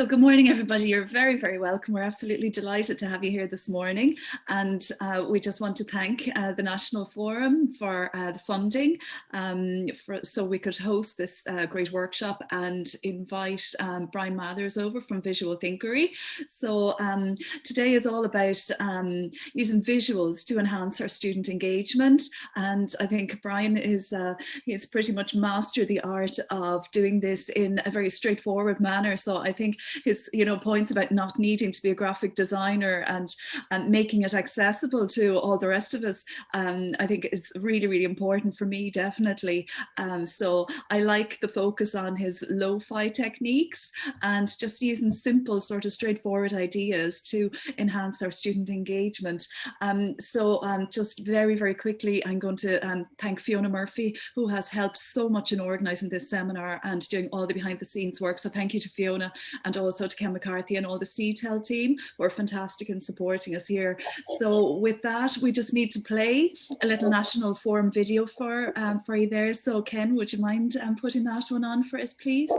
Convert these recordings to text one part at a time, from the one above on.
So good morning, everybody. You're very, very welcome. We're absolutely delighted to have you here this morning. And we just want to thank the National Forum for the funding so we could host this great workshop and invite Bryan Mathers over from Visual Thinkery. So today is all about using visuals to enhance our student engagement. And I think Bryan he's pretty much mastered the art of doing this in a very straightforward manner. So I think his points about not needing to be a graphic designer and making it accessible to all the rest of us, I think is really, really important for me, definitely. So I like the focus on his lo-fi techniques and just using simple, sort of straightforward ideas to enhance our student engagement. Just very, very quickly, I'm going to thank Fiona Murphy, who has helped so much in organising this seminar and doing all the behind the scenes work. So thank you to Fiona, and also to Ken McCarthy and all the CTEL team who are fantastic in supporting us here. So with that, we just need to play a little National Forum video for you there. So Ken, would you mind putting that one on for us, please?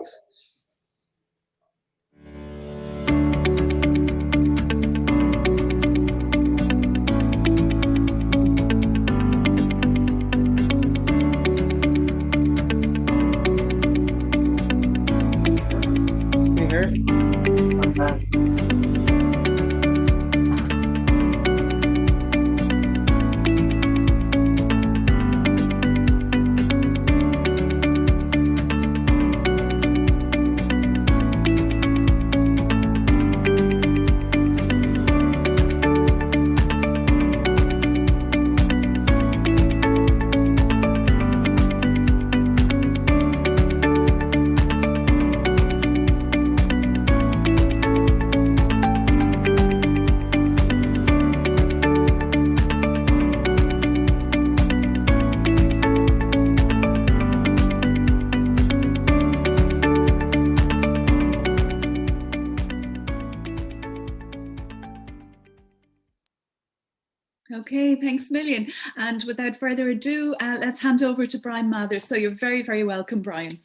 Okay, thanks a million. And without further ado, let's hand over to Bryan Mathers. So you're very, very welcome, Bryan.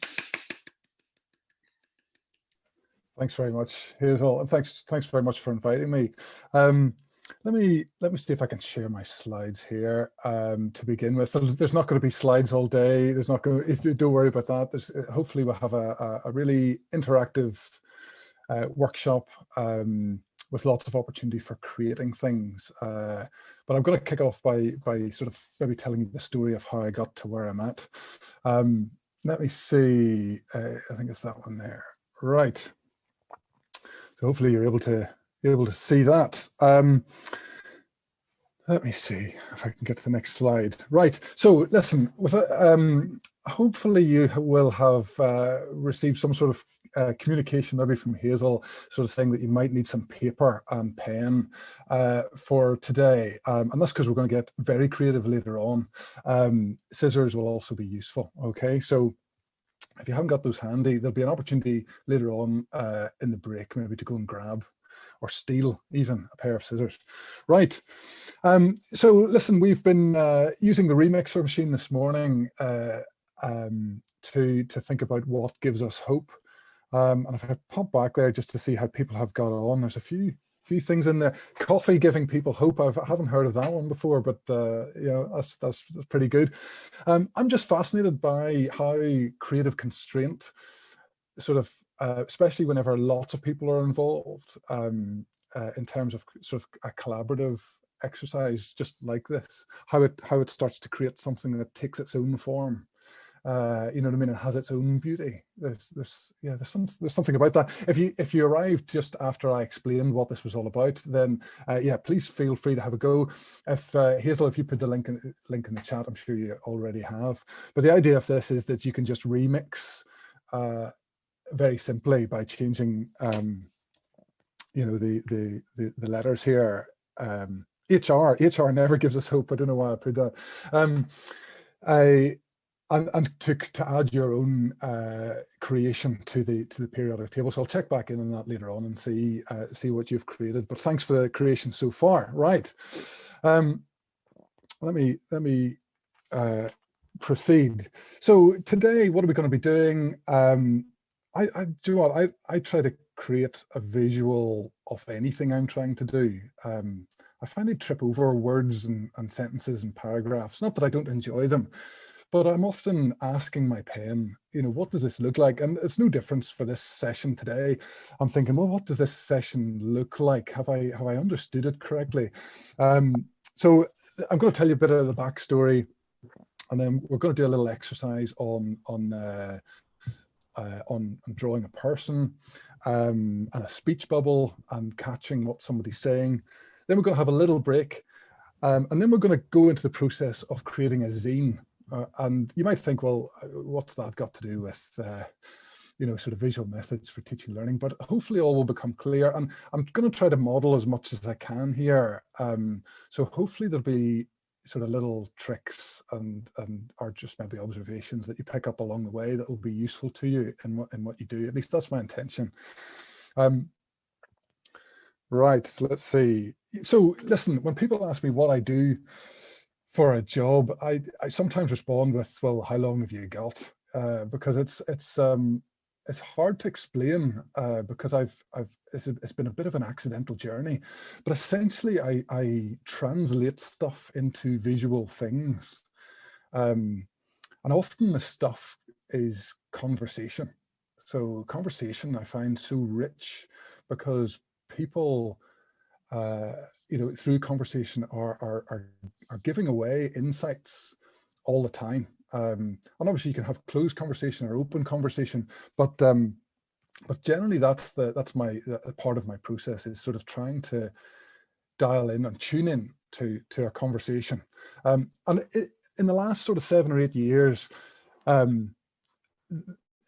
Thanks very much, Hazel, and thanks very much for inviting me. Let me see if I can share my slides here to begin with. There's not going to be slides all day. There's not going to. Don't worry about that. Hopefully we'll have a really interactive workshop with lots of opportunity for creating things. But I'm going to kick off by sort of maybe telling you the story of how I got to where I'm at. Let me see. I think it's that one there. Right. So hopefully you're able to see that. Let me see if I can get to the next slide. Right. So listen, hopefully you will have received some sort of communication maybe from Hazel, sort of saying that you might need some paper and pen for today. And that's because we're going to get very creative later on. Scissors will also be useful. Okay. So if you haven't got those handy, there'll be an opportunity later on in the break maybe to go and grab or steal even a pair of scissors. Right. So listen, we've been using the remixer machine this morning to think about what gives us hope. And if I pop back there just to see how people have got on, there's a few things in there. Coffee giving people hope. I haven't heard of that one before, but that's pretty good. I'm just fascinated by how creative constraint sort of, especially whenever lots of people are involved, in terms of sort of a collaborative exercise just like this, how it starts to create something that takes its own form. You know what I mean? It has its own beauty. There's something about that. If you arrived just after I explained what this was all about, then yeah, please feel free to have a go. If Hazel, if you put the link in the chat, I'm sure you already have. But the idea of this is that you can just remix very simply by changing the letters here. HR never gives us hope. I don't know why I put that. And to add your own creation to the periodic table. So I'll check back in on that later on and see what you've created. But thanks for the creation so far. Right. Let me proceed. So today, what are we going to be doing? I do what I try to create a visual of anything I'm trying to do, I find I trip over words and sentences and paragraphs. Not that I don't enjoy them, but I'm often asking my pen, what does this look like? And it's no difference for this session today. I'm thinking, well, what does this session look like? Have I understood it correctly? So I'm going to tell you a bit of the backstory, and then we're going to do a little exercise on drawing a person and a speech bubble and catching what somebody's saying. Then we're going to have a little break, and then we're going to go into the process of creating a zine. And you might think, well, what's that got to do with sort of visual methods for teaching learning? But hopefully all will become clear. And I'm going to try to model as much as I can here. So hopefully there'll be sort of little tricks and or just maybe observations that you pick up along the way that will be useful to you in what you do. At least that's my intention. Right, let's see. So listen, when people ask me what I do for a job, I sometimes respond with, well, how long have you got? Because it's hard to explain, because it's been a bit of an accidental journey, but essentially I translate stuff into visual things, and often the stuff is conversation. So conversation I find so rich because people through conversation are giving away insights all the time. And obviously you can have closed conversation or open conversation, but generally that's my part of my process, is sort of trying to dial in and tune in to a conversation. And in the last sort of 7 or 8 years,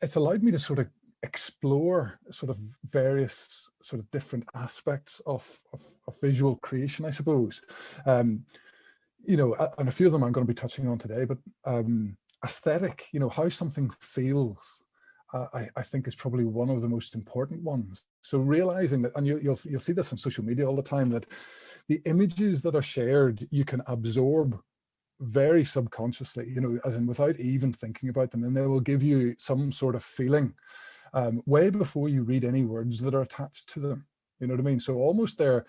it's allowed me to sort of explore sort of various sort of different aspects of visual creation, I suppose. And a few of them I'm going to be touching on today, but aesthetic, how something feels, I think is probably one of the most important ones. So realizing that, and you'll see this on social media all the time, that the images that are shared, you can absorb very subconsciously, as in without even thinking about them, and they will give you some sort of feeling way before you read any words that are attached to them. You know what I mean? So almost there,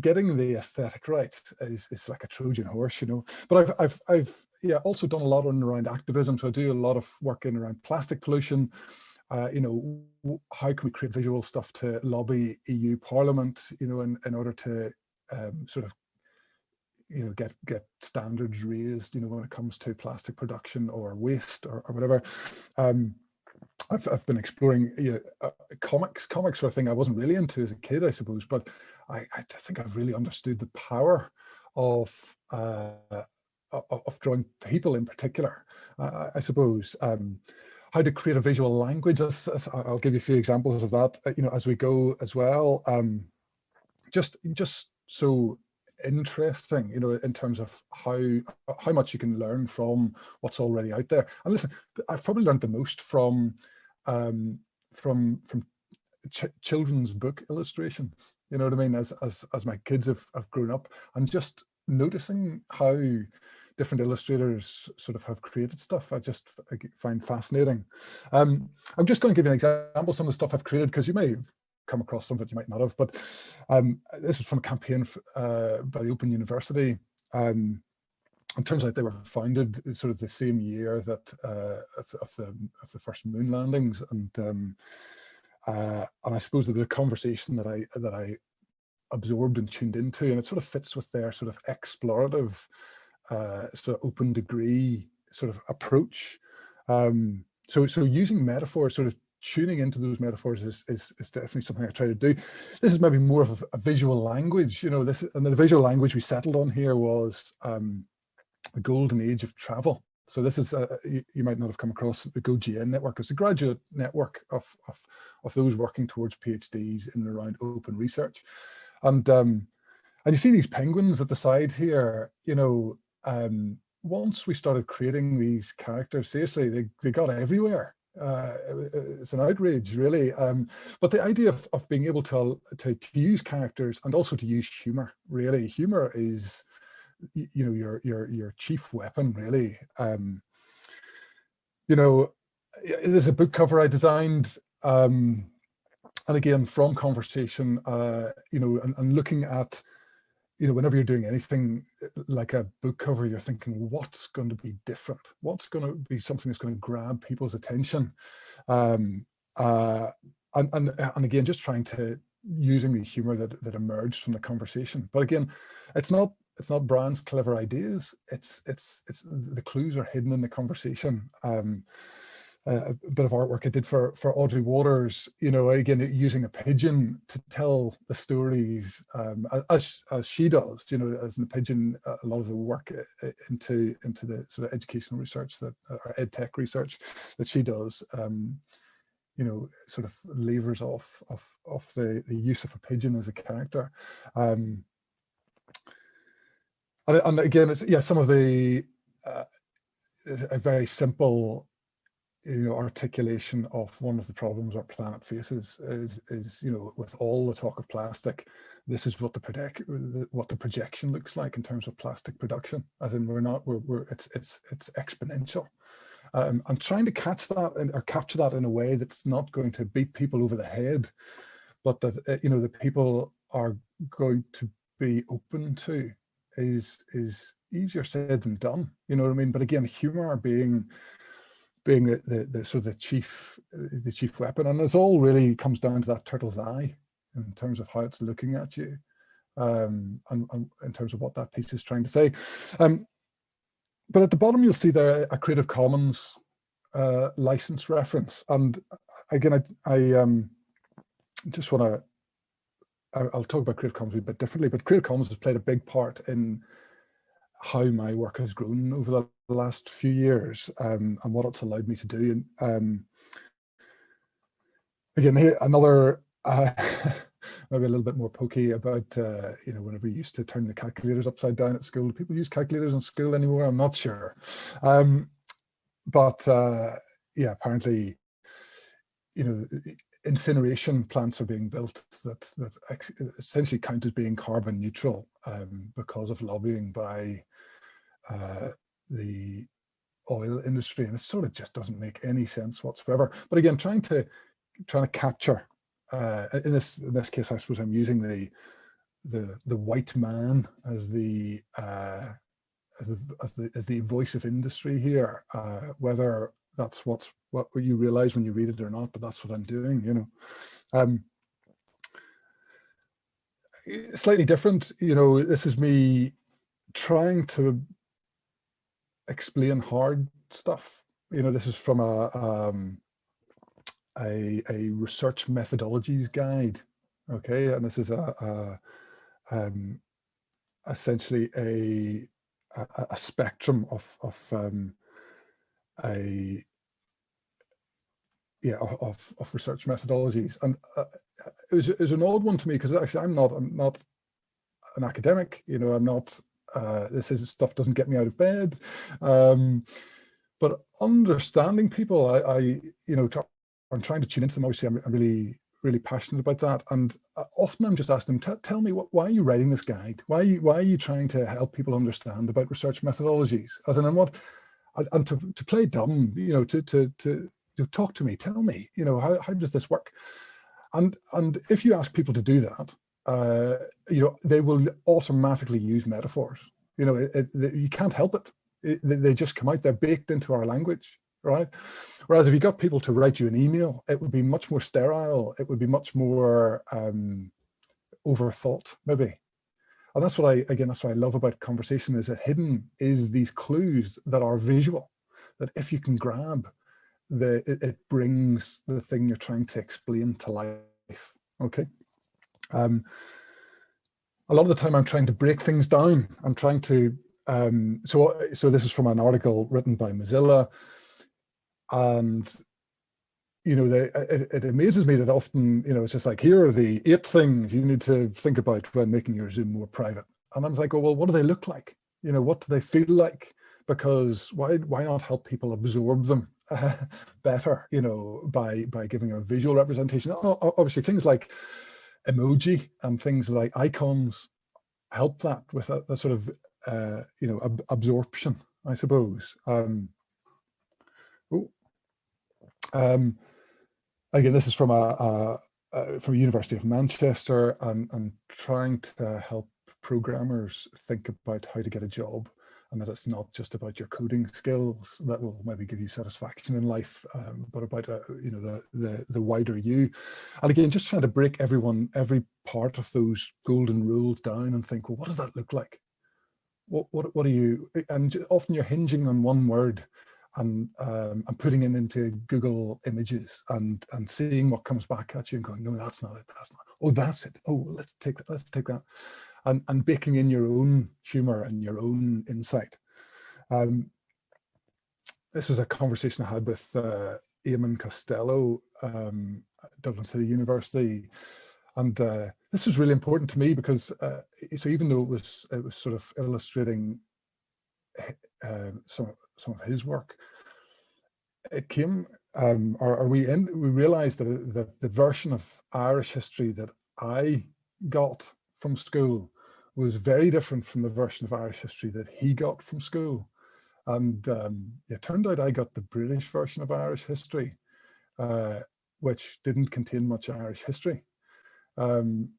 getting the aesthetic right is like a Trojan horse, But I've also done a lot around activism. So I do a lot of work in around plastic pollution. How can we create visual stuff to lobby EU Parliament, in order to sort of get standards raised, when it comes to plastic production or waste or whatever. I've been exploring comics were a thing I wasn't really into as a kid, I suppose, but I think I've really understood the power of drawing people in particular, I suppose. How to create a visual language, I'll give you a few examples of that, as we go as well. Just so interesting, in terms of how much you can learn from what's already out there. And listen, I've probably learned the most from children's book illustrations, you know what I mean, as my kids have grown up, and just noticing how different illustrators sort of have created stuff, I find fascinating. I'm just going to give you an example of some of the stuff I've created, because you may have come across some of it, you might not have, but this was from a campaign by the Open University. It turns out they were founded sort of the same year that of the first moon landings, and I suppose there was a conversation that I absorbed and tuned into, and it sort of fits with their sort of explorative, sort of open degree sort of approach. So using metaphors, sort of tuning into those metaphors is definitely something I try to do. This is maybe more of a visual language, and the visual language we settled on here was the golden age of travel. So this is, you might not have come across the GoGN network. It's a graduate network of those working towards PhDs in and around open research. And you see these penguins at the side here, once we started creating these characters, seriously, they got everywhere. It's an outrage, really. But the idea of being able to use characters and also to use humor, really. Humor is, your chief weapon, really. There's a book cover I designed And again, from conversation, you know, and looking at, you know, whenever you're doing anything like a book cover, you're thinking, what's going to be different? What's going to be something that's going to grab people's attention? And again, just trying to using the humor that emerged from the conversation. But again, it's not Bryan's clever ideas. It's the clues are hidden in the conversation. A bit of artwork I did for Audrey Waters, you know, again, using a pigeon to tell the stories as she does, you know, as in the pigeon, a lot of the work into the sort of educational research that, or ed tech research that she does, you know, sort of levers off the use of a pigeon as a character. And again, it's, yeah, some of the, a very simple, you know, articulation of one of the problems our planet faces is, you know, with all the talk of plastic, this is what the projection looks like in terms of plastic production. As in, it's exponential. I'm trying to catch that or capture that in a way that's not going to beat people over the head, but that you know, the people are going to be open to is easier said than done. You know what I mean? But again, humor being the sort of the chief weapon, and it's all really comes down to that turtle's eye in terms of how it's looking at you, and in terms of what that piece is trying to say. But at the bottom you'll see there a Creative Commons license reference, and again I just want to, I'll talk about Creative Commons a bit differently, but Creative Commons has played a big part in how my work has grown over the last few years, and what it's allowed me to do. And again, here another maybe a little bit more pokey about you know, whenever we used to turn the calculators upside down at school. Do people use calculators in school anymore? I'm not sure. But yeah, apparently, you know, incineration plants are being built that essentially count as being carbon neutral because of lobbying by the oil industry, and it sort of just doesn't make any sense whatsoever. But again, trying to capture in this case, I suppose I'm using the white man as the voice of industry here, whether that's what you realize when you read it or not, but that's what I'm doing, you know. Slightly different, you know, this is me trying to explain hard stuff. You know, this is from a research methodologies guide, okay, and this is essentially a spectrum of research methodologies, and it was an odd one to me because actually I'm not an academic, you know, I'm not. This is stuff doesn't get me out of bed, but understanding people, I you know, I'm trying to tune into them. Obviously, I'm really passionate about that, and often I'm just asking them, tell me why are you writing this guide? Why are you trying to help people understand about research methodologies? As in, and what, and to play dumb, you know, to talk to me, tell me, you know, how does this work? And if you ask people to do that, you know, they will automatically use metaphors. You know, you can't help it. They just come out. They're baked into our language, right? Whereas if you got people to write you an email, it would be much more sterile. It would be much more overthought, maybe. And that's what that's what I love about conversation, is that hidden is these clues that are visual, that if you can grab, it brings the thing you're trying to explain to life, okay? A lot of the time I'm trying to break things down. I'm trying to, so this is from an article written by Mozilla, and, you know, it amazes me that often, you know, it's just like, here are the 8 things you need to think about when making your Zoom more private. And I'm like, oh, well, what do they look like? You know, what do they feel like? Because why not help people absorb them better, you know, by giving a visual representation? Obviously, things like emoji and things like icons help that with a sort of, you know, absorption, I suppose. Again, this is from from University of Manchester, and trying to help programmers think about how to get a job, and that it's not just about your coding skills that will maybe give you satisfaction in life, but about the wider you. And again, just trying to break every part of those golden rules down and think, well, what does that look like? What are you? And often you're hinging on one word and putting it into Google Images and seeing what comes back at you and going, no, that's not it. That's not. Oh, that's it. Oh, let's take that. Let's take that. And baking in your own humor and your own insight. This was a conversation I had with Eamon Costello, at Dublin City University, and this was really important to me because so even though it was sort of illustrating some of his work, it came we realized that the version of Irish history that I got from school was very different from the version of Irish history that he got from school. And it turned out I got the British version of Irish history, which didn't contain much Irish history. And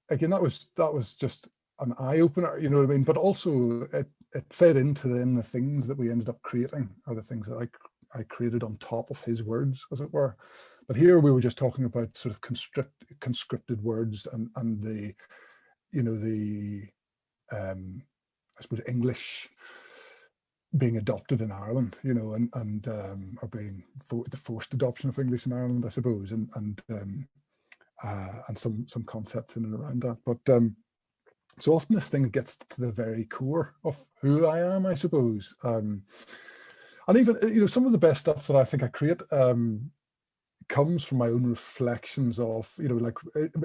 again, that was just an eye-opener, you know what I mean? But also it fed into then the things that we ended up creating, or the things that I created on top of his words, as it were. But here we were just talking about sort of conscripted words and the, you know, I suppose English being adopted in Ireland, you know, and or being the forced adoption of English in Ireland, I suppose, and some concepts in and around that. But so often this thing gets to the very core of who I am, I suppose. And even, you know, some of the best stuff that I think I create comes from my own reflections of, you know, like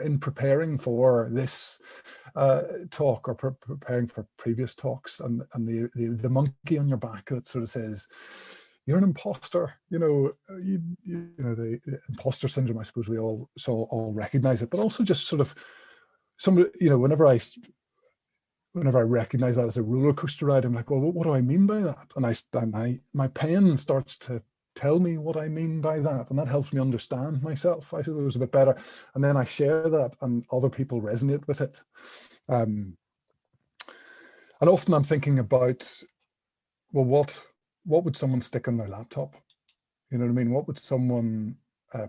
in preparing for this talk, or preparing for previous talks, and the monkey on your back that sort of says, you're an imposter, you know, you know, the imposter syndrome, I suppose we all recognize it, but also just sort of you know, whenever I recognize that as a roller coaster ride, I'm like, well, what do I mean by that? And my pen starts to tell me what I mean by that, and that helps me understand myself, I suppose, a bit better. And then I share that, and other people resonate with it. And often I'm thinking about, well, what would someone stick on their laptop? You know what I mean? What would someone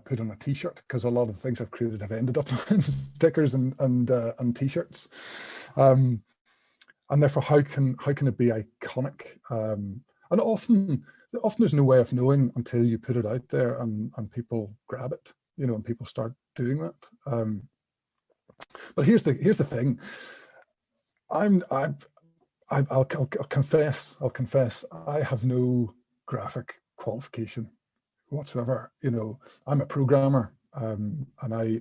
put on a t-shirt? Because a lot of the things I've created have ended up in stickers and t-shirts. And therefore, how can it be iconic? And often there's no way of knowing until you put it out there and people grab it, you know, and people start doing that. But here's the thing. I'll confess, I have no graphic qualification whatsoever. You know, I'm a programmer, and I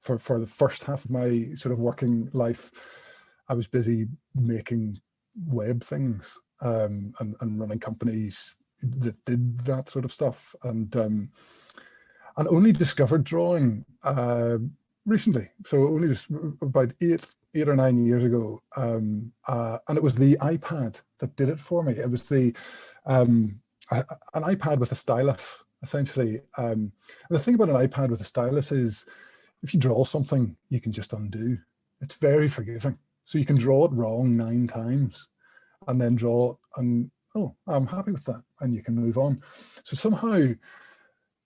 for the first half of my sort of working life, I was busy making web things, and running companies that did that sort of stuff, and only discovered drawing recently. So only just about eight or 9 years ago, and it was the iPad that did it for me. It was the an iPad with a stylus, essentially. And the thing about an iPad with a stylus is, if you draw something, you can just undo. It's very forgiving. So you can draw it wrong 9 times, and then draw it, and oh, I'm happy with that, and you can move on. So somehow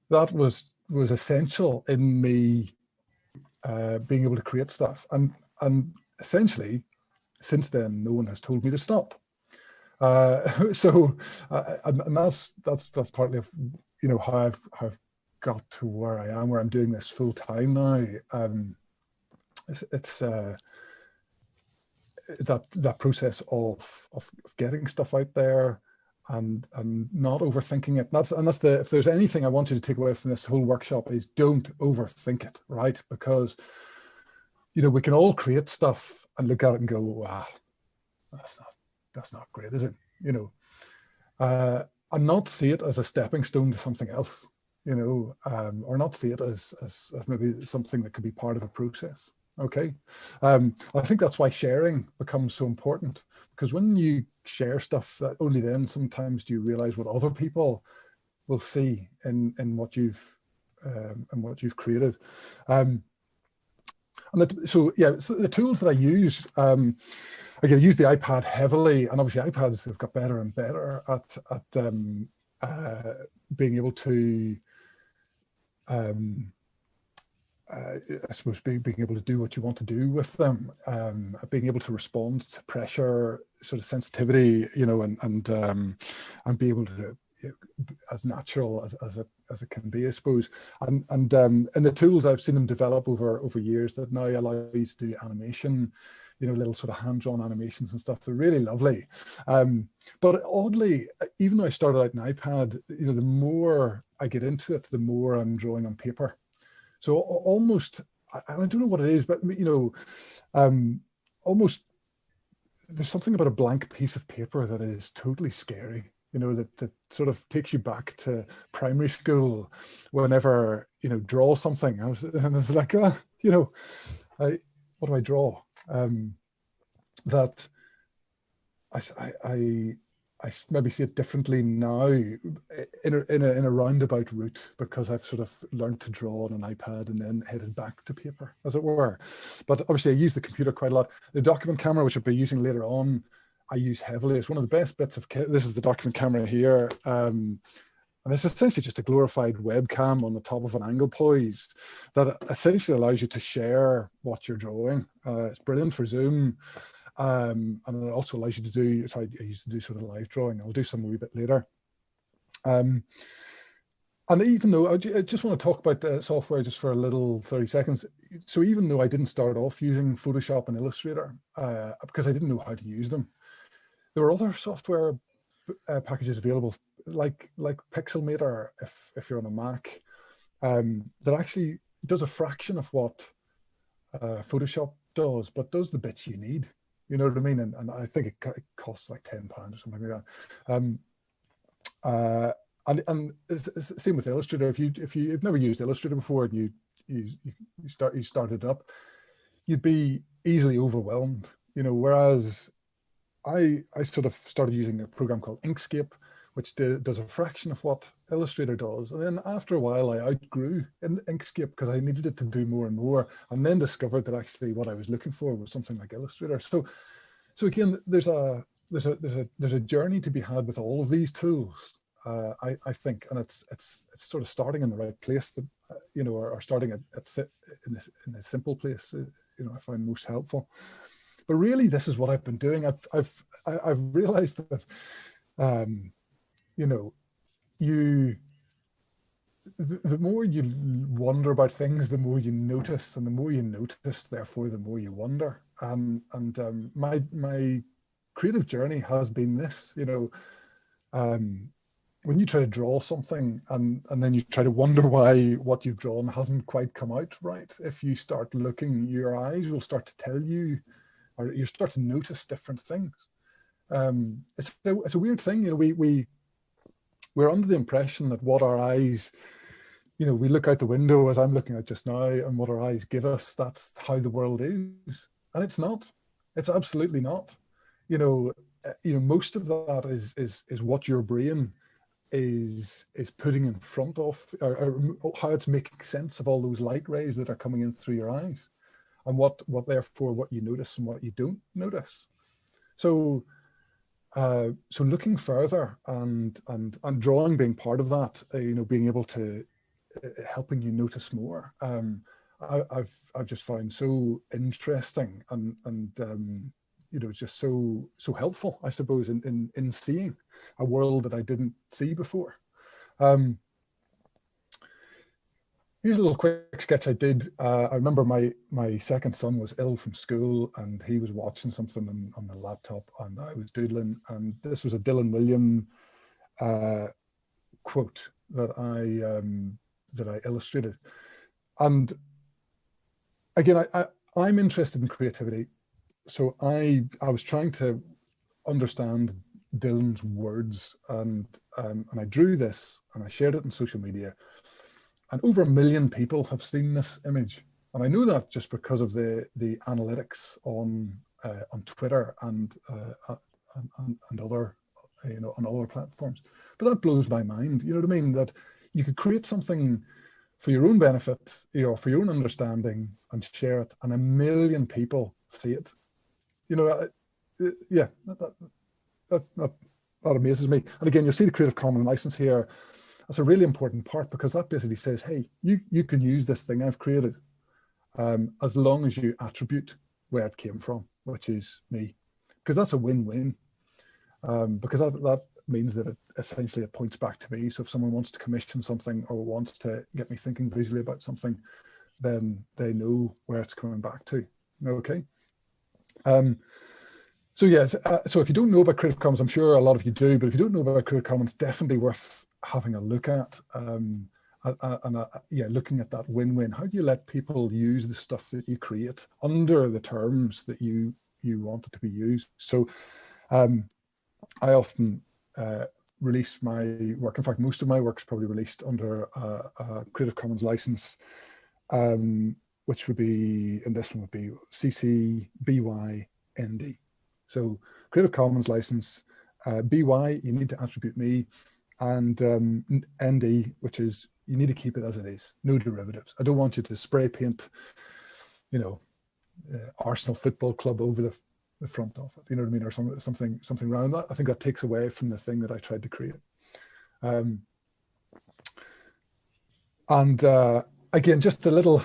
that was essential in me being able to create stuff, and essentially since then no one has told me to stop. So and that's partly of, you know, how I've got to where I am, where I'm doing this full time now. It's that process of getting stuff out there and not overthinking it. And that's if there's anything I want you to take away from this whole workshop, is don't overthink it, right? Because, you know, we can all create stuff and look at it and go, wow, that's not great, is it? You know, and not see it as a stepping stone to something else, you know, or not see it as maybe something that could be part of a process. Okay. I think that's why sharing becomes so important, because when you share stuff, that only then sometimes do you realize what other people will see in what you've and what you've created. So the tools that I use, again, I use the iPad heavily, and obviously iPads have got better and better at being able to, I suppose, being able to do what you want to do with them, being able to respond to pressure, sort of sensitivity, and be able to, as natural as it can be, I suppose. And the tools, I've seen them develop over years that now allow you to do animation, little sort of hand-drawn animations and stuff. They're really lovely. But oddly, even though I started out an iPad, the more I get into it, the more I'm drawing on paper. So almost, I don't know what it is, but almost there's something about a blank piece of paper that is totally scary. That sort of takes you back to primary school whenever, draw something. I was like, what do I draw? That I maybe see it differently now in a roundabout route, because I've sort of learned to draw on an iPad and then headed back to paper, as it were. But obviously I use the computer quite a lot. The document camera, which I'll be using later on, I use heavily. It's one of the best bits of kit. This is the document camera here. And it's essentially just a glorified webcam on the top of an angle poised that essentially allows you to share what you're drawing. It's brilliant for Zoom. And it also allows you to do, so I used to do sort of live drawing. I'll do some a wee bit later. And even though, I just want to talk about software just for a little 30 seconds. So even though I didn't start off using Photoshop and Illustrator, because I didn't know how to use them, there were other software packages available, like Pixelmator, if you're on a Mac, that actually does a fraction of what Photoshop does, but does the bits you need. You know what I mean? And I think it costs like £10 or something like that. And it's same with Illustrator. If you've never used Illustrator before and you started up, you'd be easily overwhelmed. Whereas I sort of started using a program called Inkscape, which does a fraction of what Illustrator does. And then after a while, I outgrew Inkscape because I needed it to do more and more, and then discovered that actually what I was looking for was something like Illustrator. So again, there's a journey to be had with all of these tools, I think, and it's sort of starting in the right place, that or starting in a simple place. I find most helpful. But really, this is what I've been doing. I've realized that, the more you wonder about things, the more you notice, and the more you notice, therefore, the more you wonder. My creative journey has been this. When you try to draw something and then you try to wonder why what you've drawn hasn't quite come out right, if you start looking, your eyes will start to tell you, or you start to notice different things. It's a weird thing. We're under the impression that what our eyes, we look out the window, as I'm looking at just now, and what our eyes give us, that's how the world is. And it's not. It's absolutely not. Most of that is what your brain is putting in front of, or how it's making sense of all those light rays that are coming in through your eyes, and what therefore what you notice and what you don't notice. So looking further and drawing being part of that, being able to helping you notice more, I've just found so interesting and just so helpful, I suppose, in seeing a world that I didn't see before. Here's a little quick sketch I did. I remember my second son was ill from school, and he was watching something on the laptop, and I was doodling. And this was a Dylan William quote that I illustrated. And again, I'm interested in creativity, so I was trying to understand Dylan's words, and I drew this and I shared it on social media. And over 1 million people have seen this image, and I know that just because of the analytics on Twitter and other on other platforms. But that blows my mind. You know what I mean? That you could create something for your own benefit, for your own understanding, and share it, and 1 million people see it. Yeah, that amazes me. And again, you'll see the Creative Commons license here. That's a really important part, because that basically says, hey, you can use this thing I've created, as long as you attribute where it came from, which is me, because that's a win-win. Because that means that essentially it points back to me. So if someone wants to commission something or wants to get me thinking visually about something, then they know where it's coming back to. Okay. So yes, so if you don't know about Creative Commons, I'm sure a lot of you do, but if you don't know about Creative Commons, definitely worth having a look at. Looking at that win-win. How do you let people use the stuff that you create under the terms that you want it to be used? So I often release my work. In fact, most of my work is probably released under a Creative Commons license, which would be, and this one would be CC BY ND. So Creative Commons license, BY, you need to attribute me, and ND, which is you need to keep it as it is, no derivatives. I don't want you to spray paint, Arsenal Football Club over the front of it, you know what I mean, or something around that. I think that takes away from the thing that I tried to create. Again, just a little,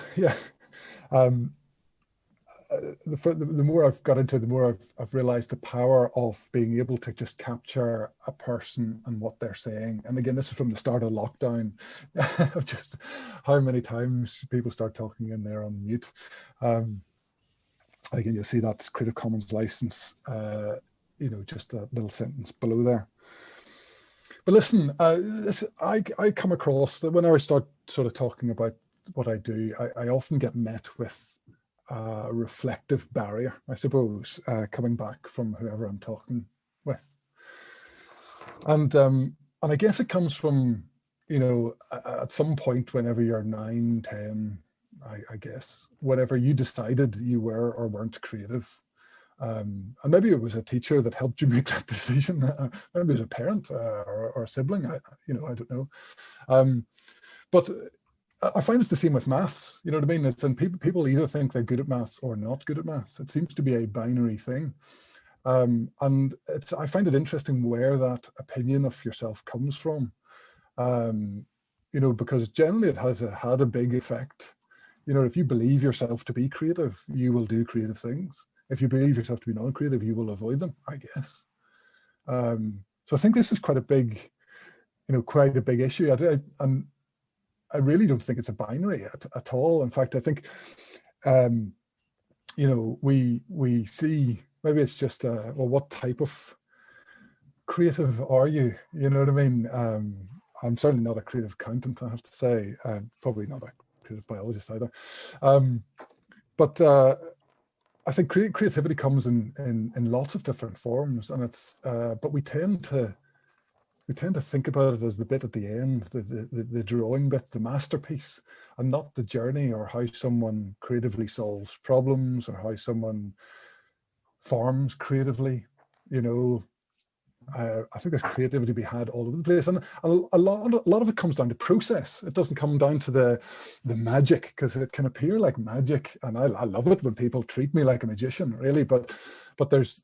the more I've got into it, the more I've realized the power of being able to just capture a person and what they're saying. And again, this is from the start of lockdown, of just how many times people start talking and they're on mute. Again, you'll see that's Creative Commons license, just a little sentence below there. But listen, I come across that whenever I start sort of talking about what I do, I often get met with a reflective barrier, I suppose, coming back from whoever I'm talking with. And I guess it comes from, at some point whenever you're 9, 10, I guess, whenever you decided you were or weren't creative. And maybe it was a teacher that helped you make that decision. Maybe it was a parent or a sibling. I don't know. But I find it's the same with maths. You know what I mean? And people either think they're good at maths or not good at maths. It seems to be a binary thing. And I find it interesting where that opinion of yourself comes from. Because generally it has had a big effect. If you believe yourself to be creative, you will do creative things. If you believe yourself to be non-creative, you will avoid them, I guess. So I think this is quite a big issue. I really don't think it's a binary at all. In fact, I think, we see, maybe it's just, what type of creative are you? You know what I mean? I'm certainly not a creative accountant, I have to say. Probably not a creative biologist either. But I think creativity comes in lots of different forms, and but we tend to think about it as the bit at the end, the drawing bit, the masterpiece, and not the journey or how someone creatively solves problems or how someone farms creatively. I think there's creativity to be had all over the place, and a lot of it comes down to process. It doesn't come down to the magic, because it can appear like magic, and I love it when people treat me like a magician, really. But there's,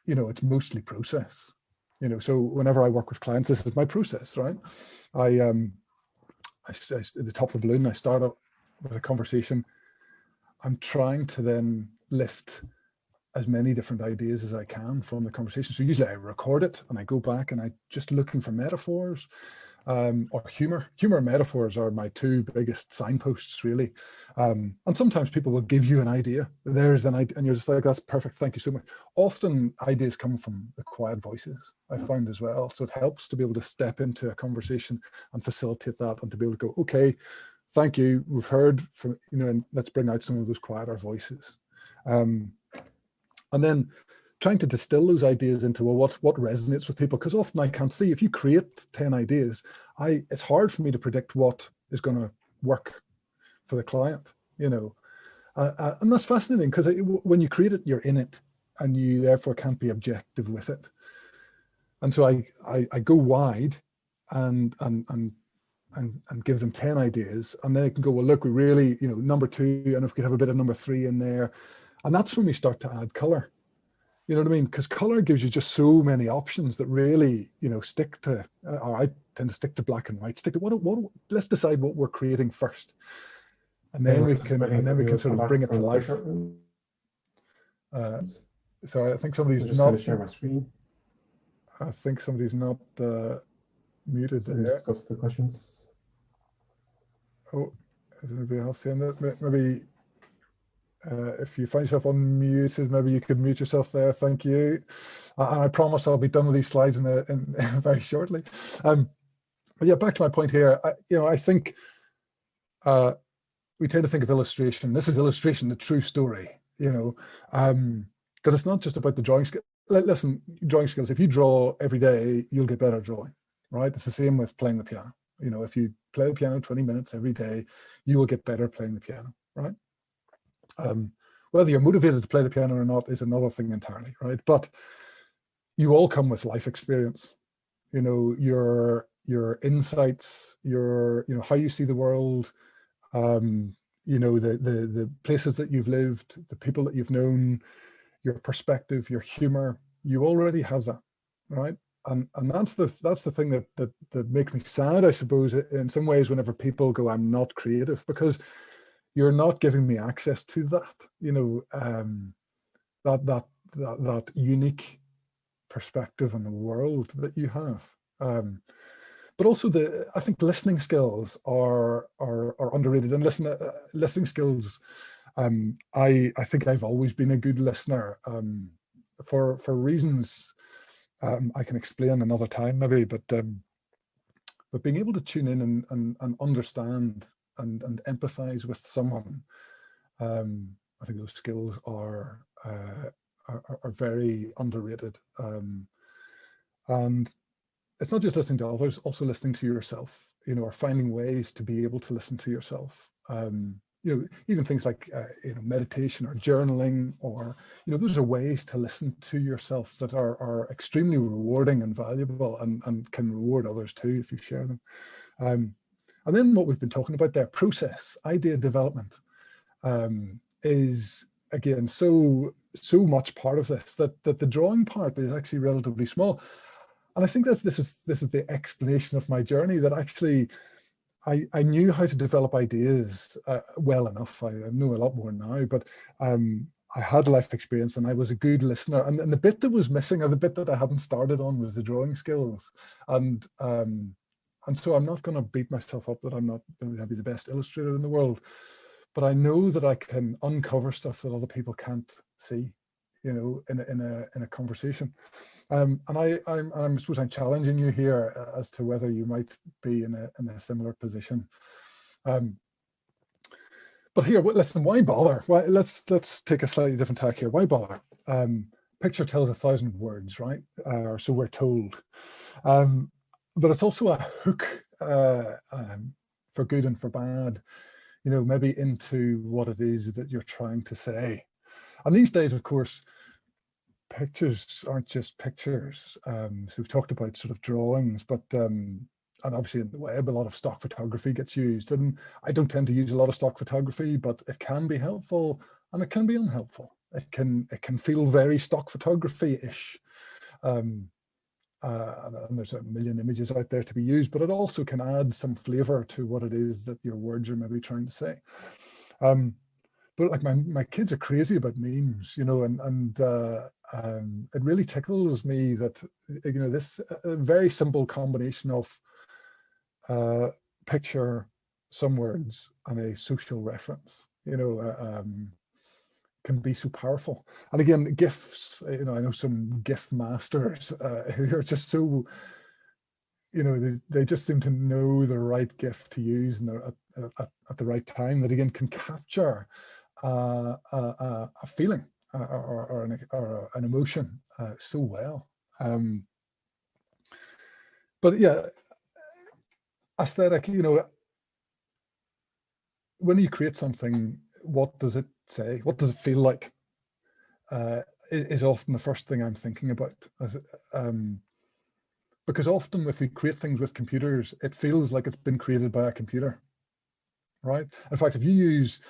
it's mostly process. So whenever I work with clients, this is my process, right? At the top of the balloon, I start up with a conversation. I'm trying to then lift as many different ideas as I can from the conversation. So usually I record it and I go back and I just looking for metaphors or humor. Humor and metaphors are my two biggest signposts, really. And sometimes people will give you an idea. There's an idea, and you're just like, that's perfect, thank you so much. Often ideas come from the quiet voices, I find as well. So it helps to be able to step into a conversation and facilitate that, and to be able to go, okay, thank you, we've heard from, and let's bring out some of those quieter voices. And then trying to distill those ideas into, well, what resonates with people, because often I can't see. If you create 10 ideas, it's hard for me to predict what is going to work for the client, and that's fascinating, because when you create it, you're in it, and you therefore can't be objective with it. And so I go wide and and give them 10 ideas, and they can go, well, look, we really, number 2, and if we could have a bit of number 3 in there. And that's when we start to add color. You know what I mean? Because color gives you just so many options that really, stick to, or I tend to stick to black and white. Stick to what let's decide what we're creating first, and then we can sort of bring it to life. Sorry, I think somebody's just going to share my screen. I think somebody's not muted So there. discuss the questions. Oh, is anybody else saying that? Maybe if you find yourself unmuted, maybe you could mute yourself there. Thank you. And I promise I'll be done with these slides in very shortly. But yeah, back to my point here. I think we tend to think of illustration. This is illustration, the true story. That it's not just about the drawing skill. Listen, drawing skills. If you draw every day, you'll get better at drawing, right? It's the same with playing the piano. If you play the piano 20 minutes every day, you will get better playing the piano, right? Whether you're motivated to play the piano or not is another thing entirely, right? But you all come with life experience, your insights, your how you see the world, the places that you've lived, the people that you've known, your perspective, your humor. You already have that, right? And that's the thing that makes me sad, I suppose, in some ways, whenever people go, I'm not creative, because you're not giving me access to that, that unique perspective on the world that you have. But also I think listening skills are underrated. And listening skills, I think I've always been a good listener, for reasons I can explain another time maybe, but being able to tune in and understand and empathize with someone, I think those skills are very underrated. And it's not just listening to others, also listening to yourself, or finding ways to be able to listen to yourself. Even things like meditation or journaling, or those are ways to listen to yourself that are extremely rewarding and valuable, and can reward others too if you share them. And then what we've been talking about there, process, idea development, is again so much part of this, that the drawing part is actually relatively small. And I think that this is the explanation of my journey, that actually I knew how to develop ideas well enough. I know a lot more now, but I had life experience and I was a good listener. And the bit that was missing, or the bit that I hadn't started on, was the drawing skills. And so I'm not going to beat myself up that I'm not going to be the best illustrator in the world, but I know that I can uncover stuff that other people can't see, in a conversation. And I suppose I'm challenging you here as to whether you might be in a similar position. But here, listen, why bother? Let's take a slightly different tack here. Why bother? Picture tells 1,000 words, right? Or so we're told. But it's also a hook, for good and for bad, maybe into what it is that you're trying to say. And these days, of course, pictures aren't just pictures. So we've talked about sort of drawings, but and obviously in the web, a lot of stock photography gets used. And I don't tend to use a lot of stock photography, but it can be helpful and it can be unhelpful. It can feel very stock photography-ish. And there's a million images out there to be used, but it also can add some flavor to what it is that your words are maybe trying to say. But like my kids are crazy about memes, and it really tickles me that, this very simple combination of picture, some words, and a social reference, can be so powerful. And again, GIFs, I know some GIF masters who are just so, they just seem to know the right GIF to use and at the right time, that again can capture a feeling or an emotion so well. But yeah, aesthetic, when you create something, what does it say? What does it feel like? Is often the first thing I'm thinking about. because often if we create things with computers, it feels like it's been created by a computer, right? In fact, if you use,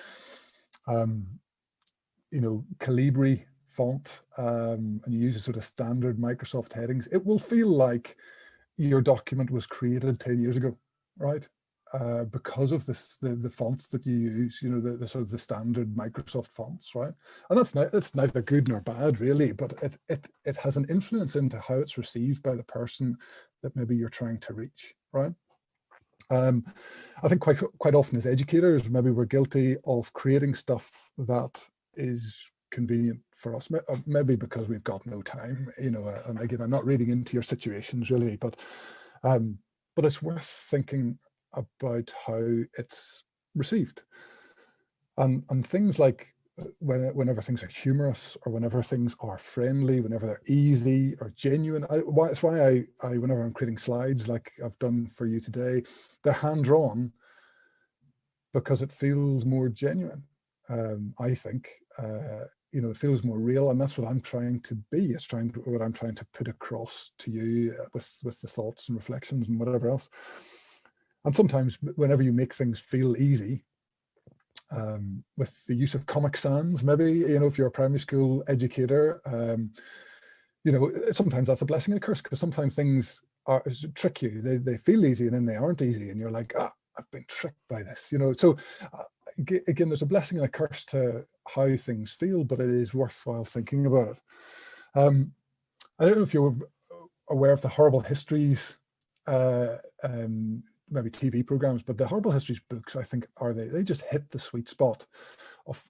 Calibri font, and you use a sort of standard Microsoft headings, it will feel like your document was created 10 years ago, right? Because of the fonts that you use, the sort of the standard Microsoft fonts, right? And that's neither good nor bad, really, but it has an influence into how it's received by the person that maybe you're trying to reach, right? I think quite often as educators, maybe we're guilty of creating stuff that is convenient for us, maybe because we've got no time, and again, I'm not reading into your situations really, but it's worth thinking about how it's received. And things like whenever things are humorous, or whenever things are friendly, whenever they're easy or genuine. That's why I whenever I'm creating slides like I've done for you today, they're hand-drawn because it feels more genuine. I think, it feels more real, and that's what I'm trying to be. It's what I'm trying to put across to you with the thoughts and reflections and whatever else. And sometimes whenever you make things feel easy, with the use of Comic Sans, maybe, if you're a primary school educator, sometimes that's a blessing and a curse, because sometimes things trick you. They feel easy and then they aren't easy, and you're like, I've been tricked by this, So again, there's a blessing and a curse to how things feel, but it is worthwhile thinking about it. I don't know if you're aware of the Horrible Histories, maybe TV programs, but the Horrible Histories books, I think, they just hit the sweet spot of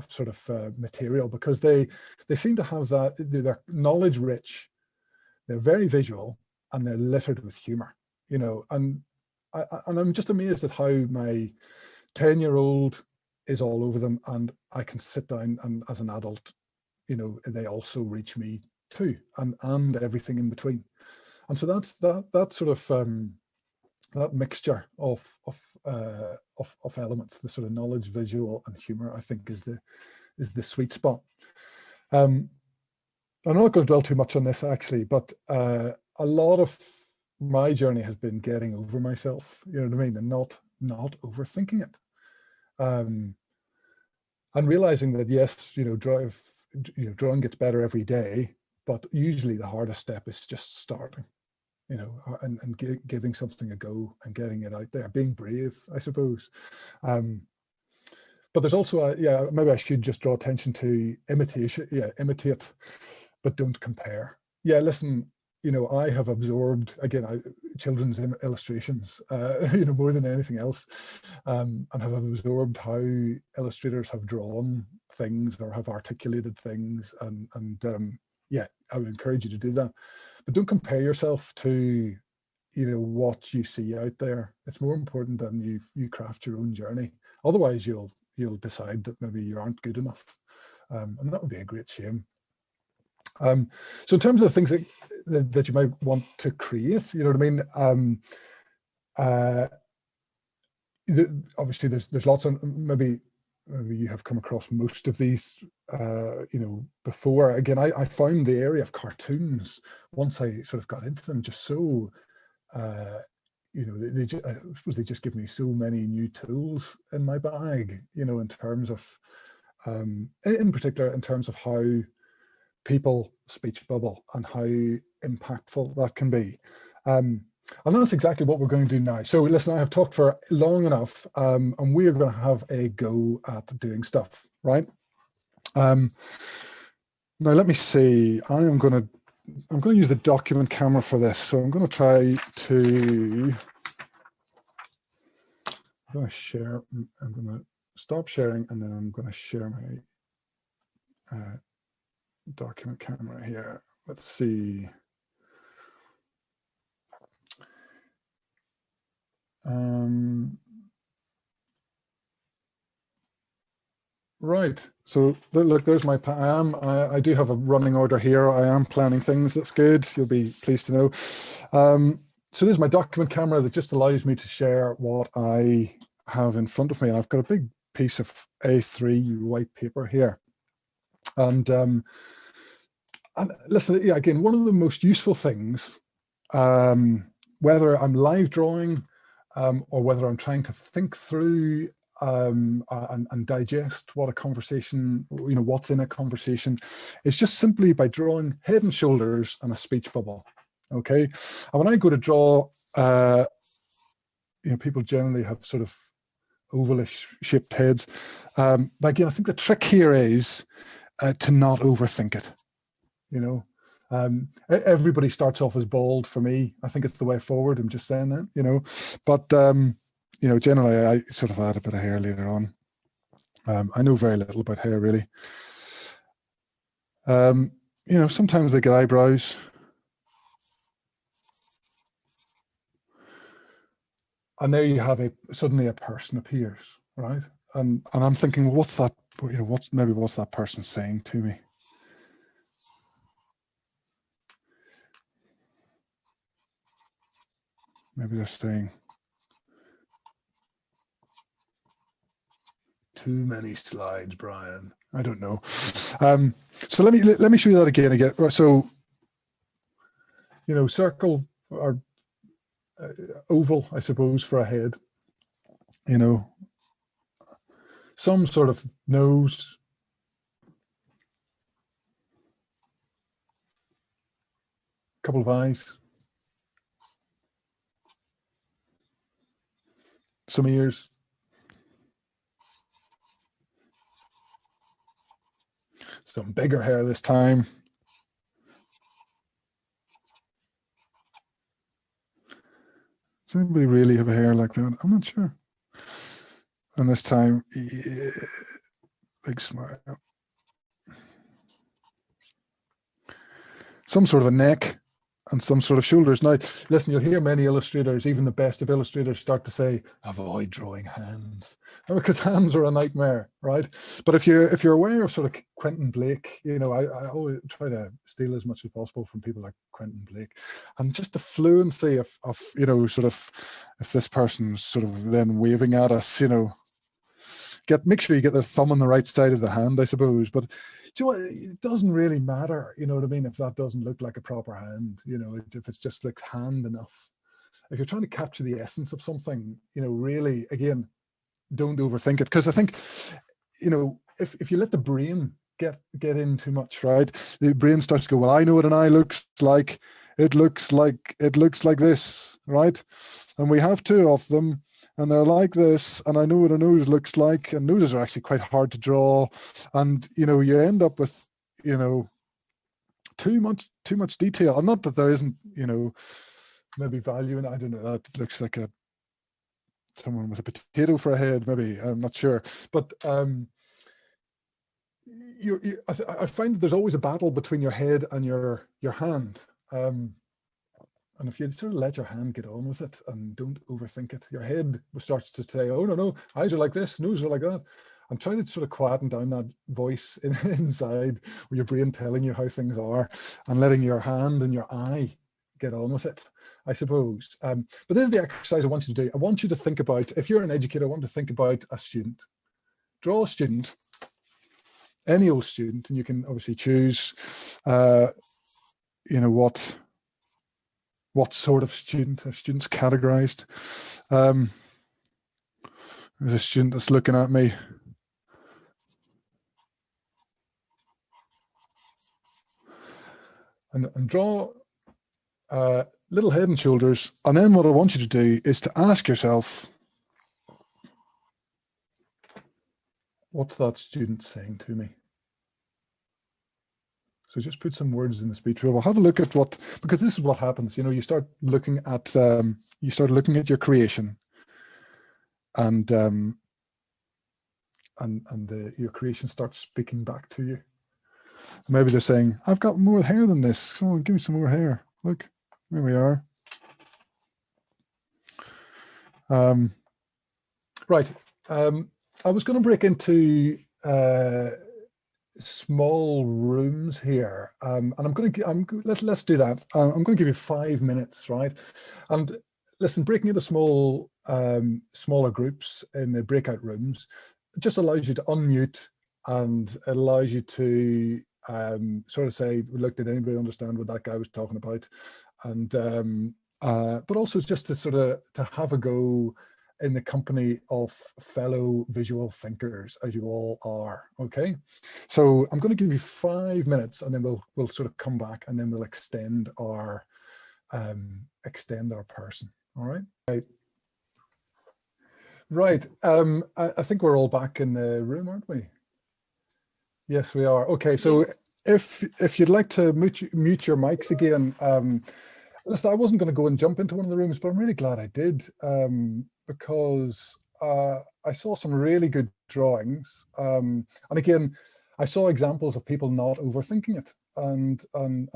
sort of material, because they seem to have that, they're knowledge rich, they're very visual, and they're littered with humor, and I'm just amazed at how my 10-year-old is all over them, and I can sit down and as an adult, they also reach me too, and everything in between. And so that's that sort of that mixture of elements, the sort of knowledge, visual, and humor, I think is the sweet spot. I'm not going to dwell too much on this actually, but a lot of my journey has been getting over myself, and not overthinking it. And realizing that yes, drawing gets better every day, but usually the hardest step is just starting. And giving something a go and getting it out there, being brave, I suppose. But there's also maybe I should just draw attention to imitation. Yeah, imitate, but don't compare. Yeah, listen, I have absorbed, again, children's illustrations, more than anything else, and have absorbed how illustrators have drawn things or have articulated things, and yeah, I would encourage you to do that. But don't compare yourself to, what you see out there. It's more important that you craft your own journey. Otherwise, you'll decide that maybe you aren't good enough, and that would be a great shame. So in terms of the things that you might want to create, you know what I mean. Obviously, there's lots of maybe you have come across most of these, before. Again, I found the area of cartoons, once I sort of got into them, just so, I suppose they just give me so many new tools in my bag, in terms of, in particular, in terms of how people speech bubble and how impactful that can be. And that's exactly what we're going to do now. So listen, I have talked for long enough, and we are going to have a go at doing stuff, right? Now let me see. I'm going to use the document camera for this. So I'm going to try to. I'm going to share. I'm going to stop sharing, and then I'm going to share my document camera here. Let's see. Right, so look, there's my, I do have a running order here. I am planning things. That's good. You'll be pleased to know. So there's my document camera that just allows me to share what I have in front of me. I've got a big piece of A3 white paper here. And listen, yeah, again, one of the most useful things whether I'm live drawing or whether I'm trying to think through and digest what a conversation, what's in a conversation, it's just simply by drawing head and shoulders and a speech bubble. Okay, and when I go to draw, people generally have sort of ovalish shaped heads. But again, I think the trick here is to not overthink it. Everybody starts off as bald for me. I think it's the way forward. I'm just saying that, but generally I sort of add a bit of hair later on. I know very little about hair really. Sometimes they get eyebrows. And there you have suddenly a person appears, right? And I'm thinking, well, what's that? What's that person saying to me? Maybe they're saying, too many slides, Brian. I don't know. So let me show you that again. So, circle or oval, I suppose, for a head. Some sort of nose. Couple of eyes. Some ears. Some bigger hair this time. Does anybody really have a hair like that? I'm not sure. And this time, yeah, big smile. Some sort of a neck and some sort of shoulders. Now, listen, you'll hear many illustrators, even the best of illustrators, start to say, avoid drawing hands, because hands are a nightmare, right? But if you're aware of sort of Quentin Blake, I always try to steal as much as possible from people like Quentin Blake, and just the fluency of sort of, if this person's sort of then waving at us, make sure you get their thumb on the right side of the hand, I suppose. But it doesn't really matter, what I mean, if that doesn't look like a proper hand, if it's just like hand enough. If you're trying to capture the essence of something, really, again, don't overthink it. Because I think, if you let the brain get in too much, right, the brain starts to go, well, I know what an eye looks like. It looks like this, right? And we have two of them. And they're like this, and I know what a nose looks like, and noses are actually quite hard to draw, and you end up with too much detail. And not that there isn't maybe value in it. I don't know, that looks like someone with a potato for a head, maybe, I'm not sure. But I find that there's always a battle between your head and your hand. And if you sort of let your hand get on with it and don't overthink it, your head starts to say, oh, no, eyes are like this, nose are like that. I'm trying to sort of quieten down that voice inside, with your brain telling you how things are, and letting your hand and your eye get on with it, I suppose. But this is the exercise I want you to do. I want you to think about, if you're an educator, I want to think about a student. Draw a student, any old student, and you can obviously choose, what sort of student. A student's categorized. There's a student that's looking at me. And draw little head and shoulders. And then what I want you to do is to ask yourself, what's that student saying to me? So just put some words in the speech bubble. Have a look at because this is what happens. You start looking at your creation, and your creation starts speaking back to you. Maybe they're saying, "I've got more hair than this. Come on, give me some more hair. Look, there we are." Right. I was going to break into small rooms here, and let's do that. I'm going to give you 5 minutes, right? And listen, breaking into smaller groups in the breakout rooms just allows you to unmute, and it allows you to sort of say, look, did anybody understand what that guy was talking about? but also just to sort of to have a go in the company of fellow visual thinkers, as you all are. Okay, so I'm going to give you 5 minutes, and then we'll sort of come back, and then we'll extend our person. All right. Right. I think we're all back in the room, aren't we? Yes, we are. Okay, so if you'd like to mute your mics again, listen, I wasn't going to go and jump into one of the rooms, but I'm really glad I did, because I saw some really good drawings, and again, I saw examples of people not overthinking it and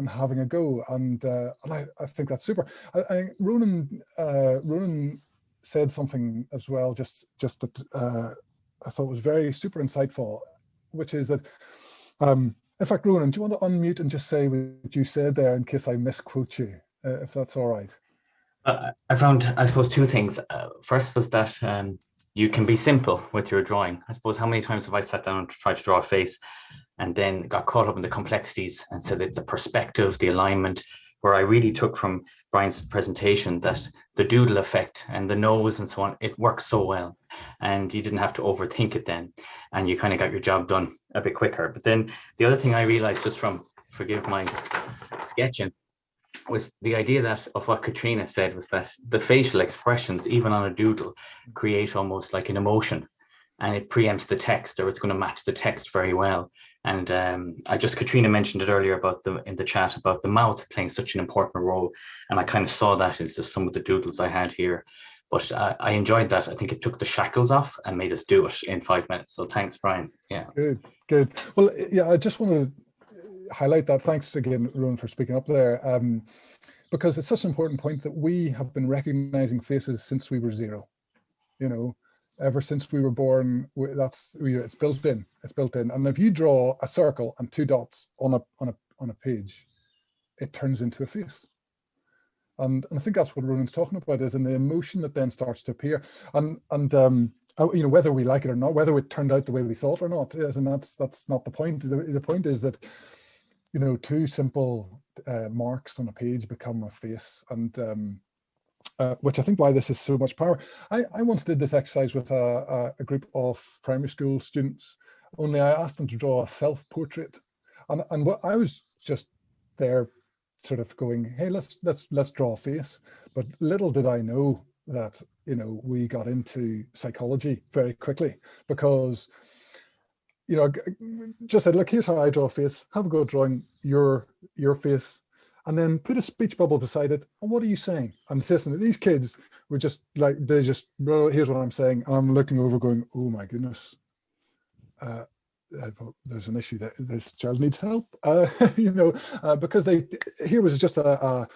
having a go, and I think that's super. I Ronan said something as well, just that I thought was very super insightful, which is that, in fact, Ronan, do you want to unmute and just say what you said there in case I misquote you, if that's all right? I found, I suppose, two things. First was that you can be simple with your drawing. I suppose, how many times have I sat down to try to draw a face and then got caught up in the complexities, and so that the perspective, the alignment, where I really took from Bryan's presentation that the doodle effect and the nose and so on, it works so well, and you didn't have to overthink it then, and you kind of got your job done a bit quicker. But then the other thing I realized, just from, forgive my sketching, was the idea that of what Katrina said, was that the facial expressions, even on a doodle, create almost like an emotion, and it preempts the text, or it's going to match the text very well. And Katrina mentioned it earlier about in the chat about the mouth playing such an important role, and I kind of saw that in just some of the doodles I had here. But I enjoyed that. I think it took the shackles off and made us do it in 5 minutes. So thanks, Bryan. Yeah. Good. Well, yeah, I just want to highlight that. Thanks again, Rowan, for speaking up there, because it's such an important point that we have been recognizing faces since we were 0. You know, ever since we were born, it's built in. It's built in. And if you draw a circle and 2 dots on a page, it turns into a face. And I think that's what Ronan's talking about, is in the emotion that then starts to appear. And you know, whether we like it or not, whether it turned out the way we thought or not, and that's not the point. The point is that, you know, 2 simple marks on a page become a face, and which I think why this is so much power. I once did this exercise with a group of primary school students, only I asked them to draw a self-portrait, and what I was just there sort of going, hey, let's draw a face. But little did I know that, you know, we got into psychology very quickly, because, you know, just said, look, here's how I draw a face, have a go at drawing your face, and then put a speech bubble beside it. And what are you saying? And listen, these kids were just like, well, here's what I'm saying. And I'm looking over going, oh my goodness, there's an issue that this child needs help, you know, because here was just a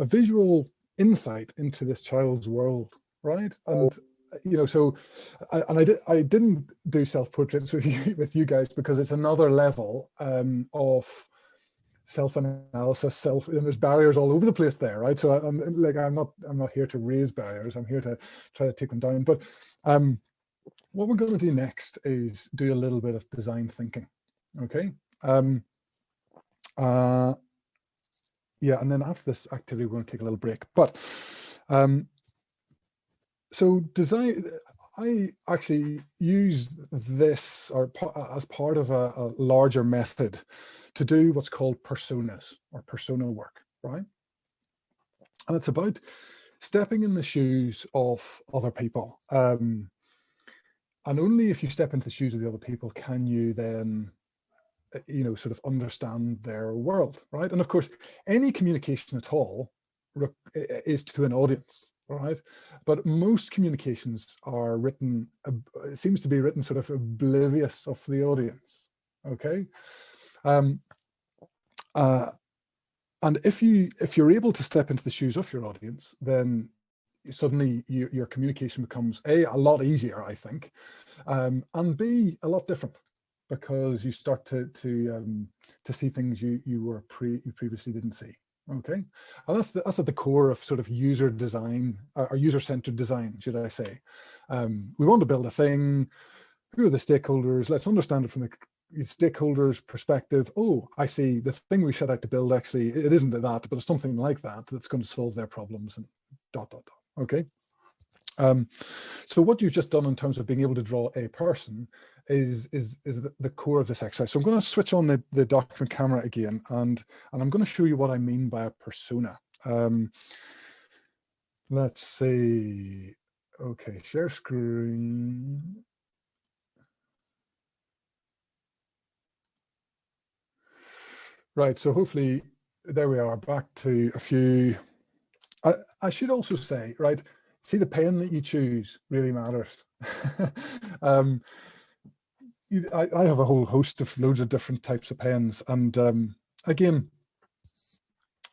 visual insight into this child's world, right? And, you know, so, I didn't do self-portraits with you guys, because it's another level of self-analysis, and there's barriers all over the place there, right? So I'm not here to raise barriers. I'm here to try to take them down. But what we're going to do next is do a little bit of design thinking. Okay. Yeah, and then after this activity, we're going to take a little break. But so design, I actually use this as part of a larger method to do what's called personas, or personal work, right? And it's about stepping in the shoes of other people. And only if you step into the shoes of the other people can you then, you know, sort of understand their world, right? And of course, any communication at all is to an audience, right? But most communications are written, it seems to be written sort of oblivious of the audience, okay? And if you're able to step into the shoes of your audience, then suddenly your communication becomes A, a lot easier, I think, and B, a lot different, because you start to see things you previously didn't see. Okay, and that's at the core of sort of user design, or user-centered design, should I say. We want to build a thing. who are the stakeholders? Let's understand it from the stakeholders' perspective. Oh, I see, the thing we set out to build, actually, it isn't that, but it's something like that that's going to solve their problems, and ... Okay. So what you've just done in terms of being able to draw a person is the core of this exercise. So I'm going to switch on the document camera again, and I'm going to show you what I mean by a persona. Let's see. Okay, share screen. Right, so hopefully there we are, back to a few. I should also say, right, see, the pen that you choose really matters. I have a whole host of loads of different types of pens, and again,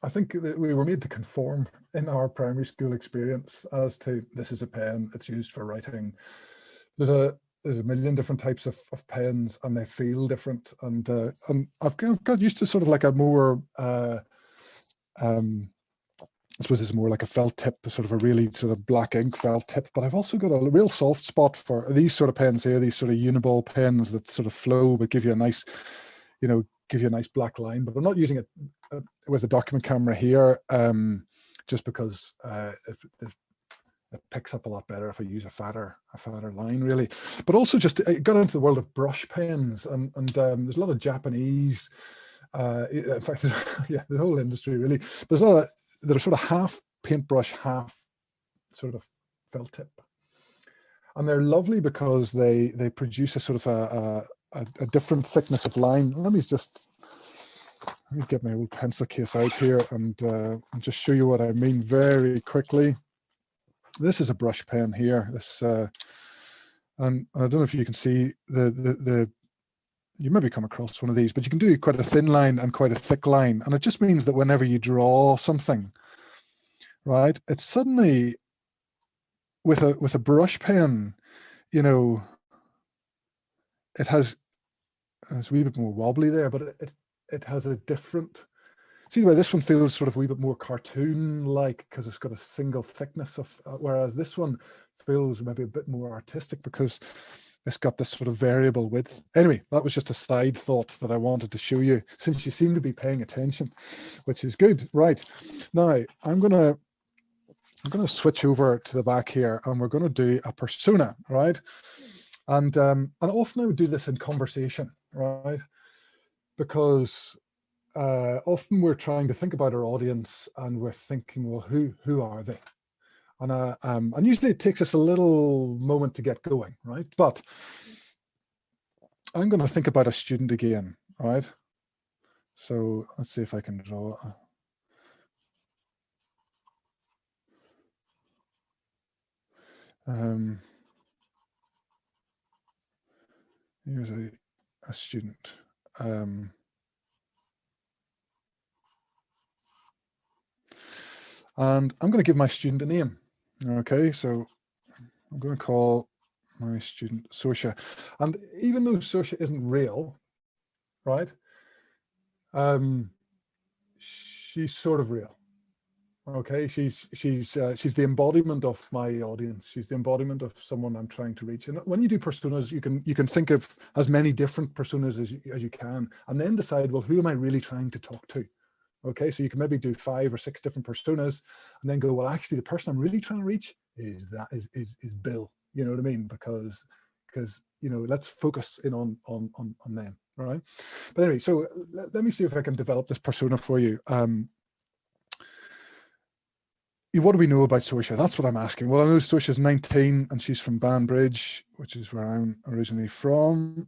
I think that we were made to conform in our primary school experience as to, this is a pen, it's used for writing. There's a million different types of pens, and they feel different, and I've got used to sort of like a more I suppose it's more like a felt tip, sort of a really sort of black ink felt tip, but I've also got a real soft spot for these sort of pens here, these sort of uniball pens that sort of flow but give you a nice, give you a nice black line. But I'm not using it with a document camera here, just because it picks up a lot better if I use a fatter line, really. But also just I got into the world of brush pens, and there's a lot of Japanese, in fact, yeah, the whole industry really. There's a lot of that are sort of half paintbrush, half sort of felt tip, and they're lovely because they produce a sort of a different thickness of line. Let me get my old pencil case out here and just show you what I mean very quickly. This is a brush pen here. This and I don't know if you can see the you maybe come across one of these, but you can do quite a thin line and quite a thick line. And it just means that whenever you draw something, right, it's suddenly with a brush pen, it's a wee bit more wobbly there, but it has a different, see the way this one feels sort of a wee bit more cartoon-like because it's got a single thickness of, whereas this one feels maybe a bit more artistic because it's got this sort of variable width. Anyway, that was just a side thought that I wanted to show you, since you seem to be paying attention, which is good. Right, now I'm gonna switch over to the back here, and we're gonna do a persona, right? And often I would do this in conversation, right? Because often we're trying to think about our audience, and we're thinking, well, who are they? And usually it takes us a little moment to get going, right? But I'm going to think about a student again, right? So let's see if I can draw. Here's a student. And I'm going to give my student a name. Okay, so I'm going to call my student Sosha. And even though Sosha isn't real, right, she's sort of real. Okay, she's the embodiment of my audience. She's the embodiment of someone I'm trying to reach. And when you do personas, you can think of as many different personas as you can, and then decide, well, who am I really trying to talk to? Okay, so you can maybe do 5 or 6 different personas, and then go, well, actually, the person I'm really trying to reach is Bill. You know what I mean? Because let's focus in on them. All right. But anyway, so let me see if I can develop this persona for you. What do we know about Sosha? That's what I'm asking. Well, I know Sosha's 19 and she's from Banbridge, which is where I'm originally from.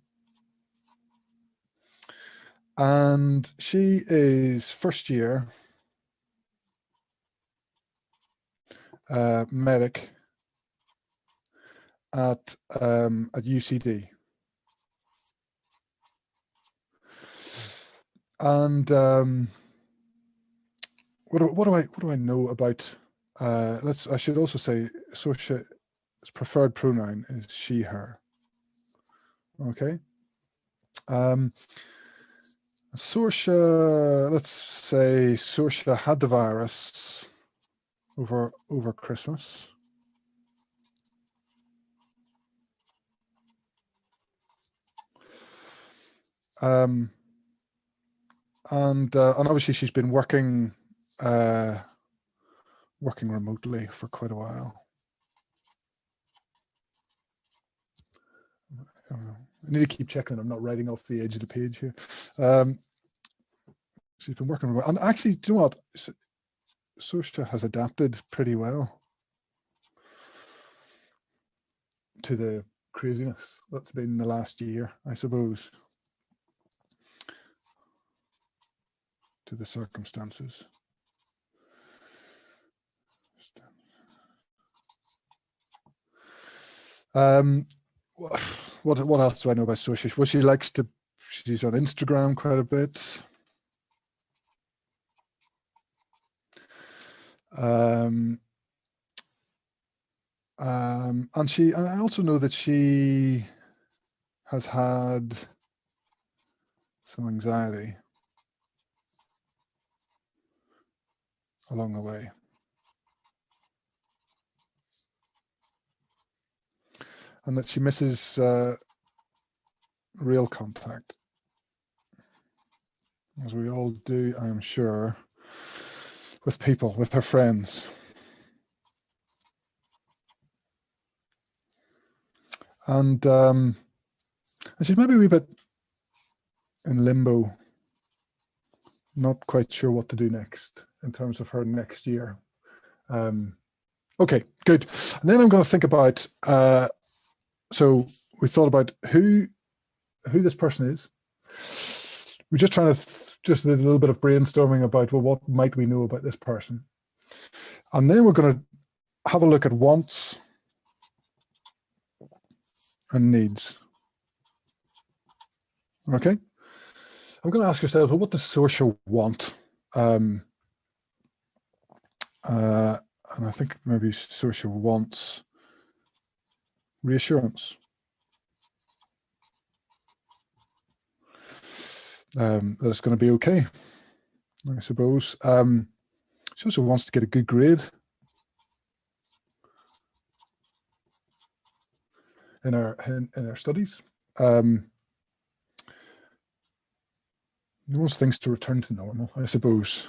And she is first year medic at UCD. And what do I know about? I should also say Sosha's preferred pronoun is she, her. Okay. Sosha, let's say Sosha had the virus over Christmas. And obviously she's been working remotely for quite a while. I need to keep checking I'm not writing off the edge of the page here. She's been working remote. And actually, do you know what? Saoirse has adapted pretty well to the craziness that's been the last year, I suppose, to the circumstances. What else do I know about Saoirse? Well, she's on Instagram quite a bit. And I also know that she has had some anxiety along the way. And that she misses real contact, as we all do, I'm sure, with people, with her friends. And she's maybe a wee bit in limbo, not quite sure what to do next in terms of her next year. Okay, good. And then I'm going to think about, so we thought about who this person is. We're just trying to just a little bit of brainstorming about, well, what might we know about this person? And then we're going to have a look at wants and needs. Okay. I'm going to ask yourselves, well, what does Saoirse want? And I think maybe Saoirse wants reassurance. That it's going to be okay, I suppose. She also wants to get a good grade in her studies. She wants things to return to normal, I suppose.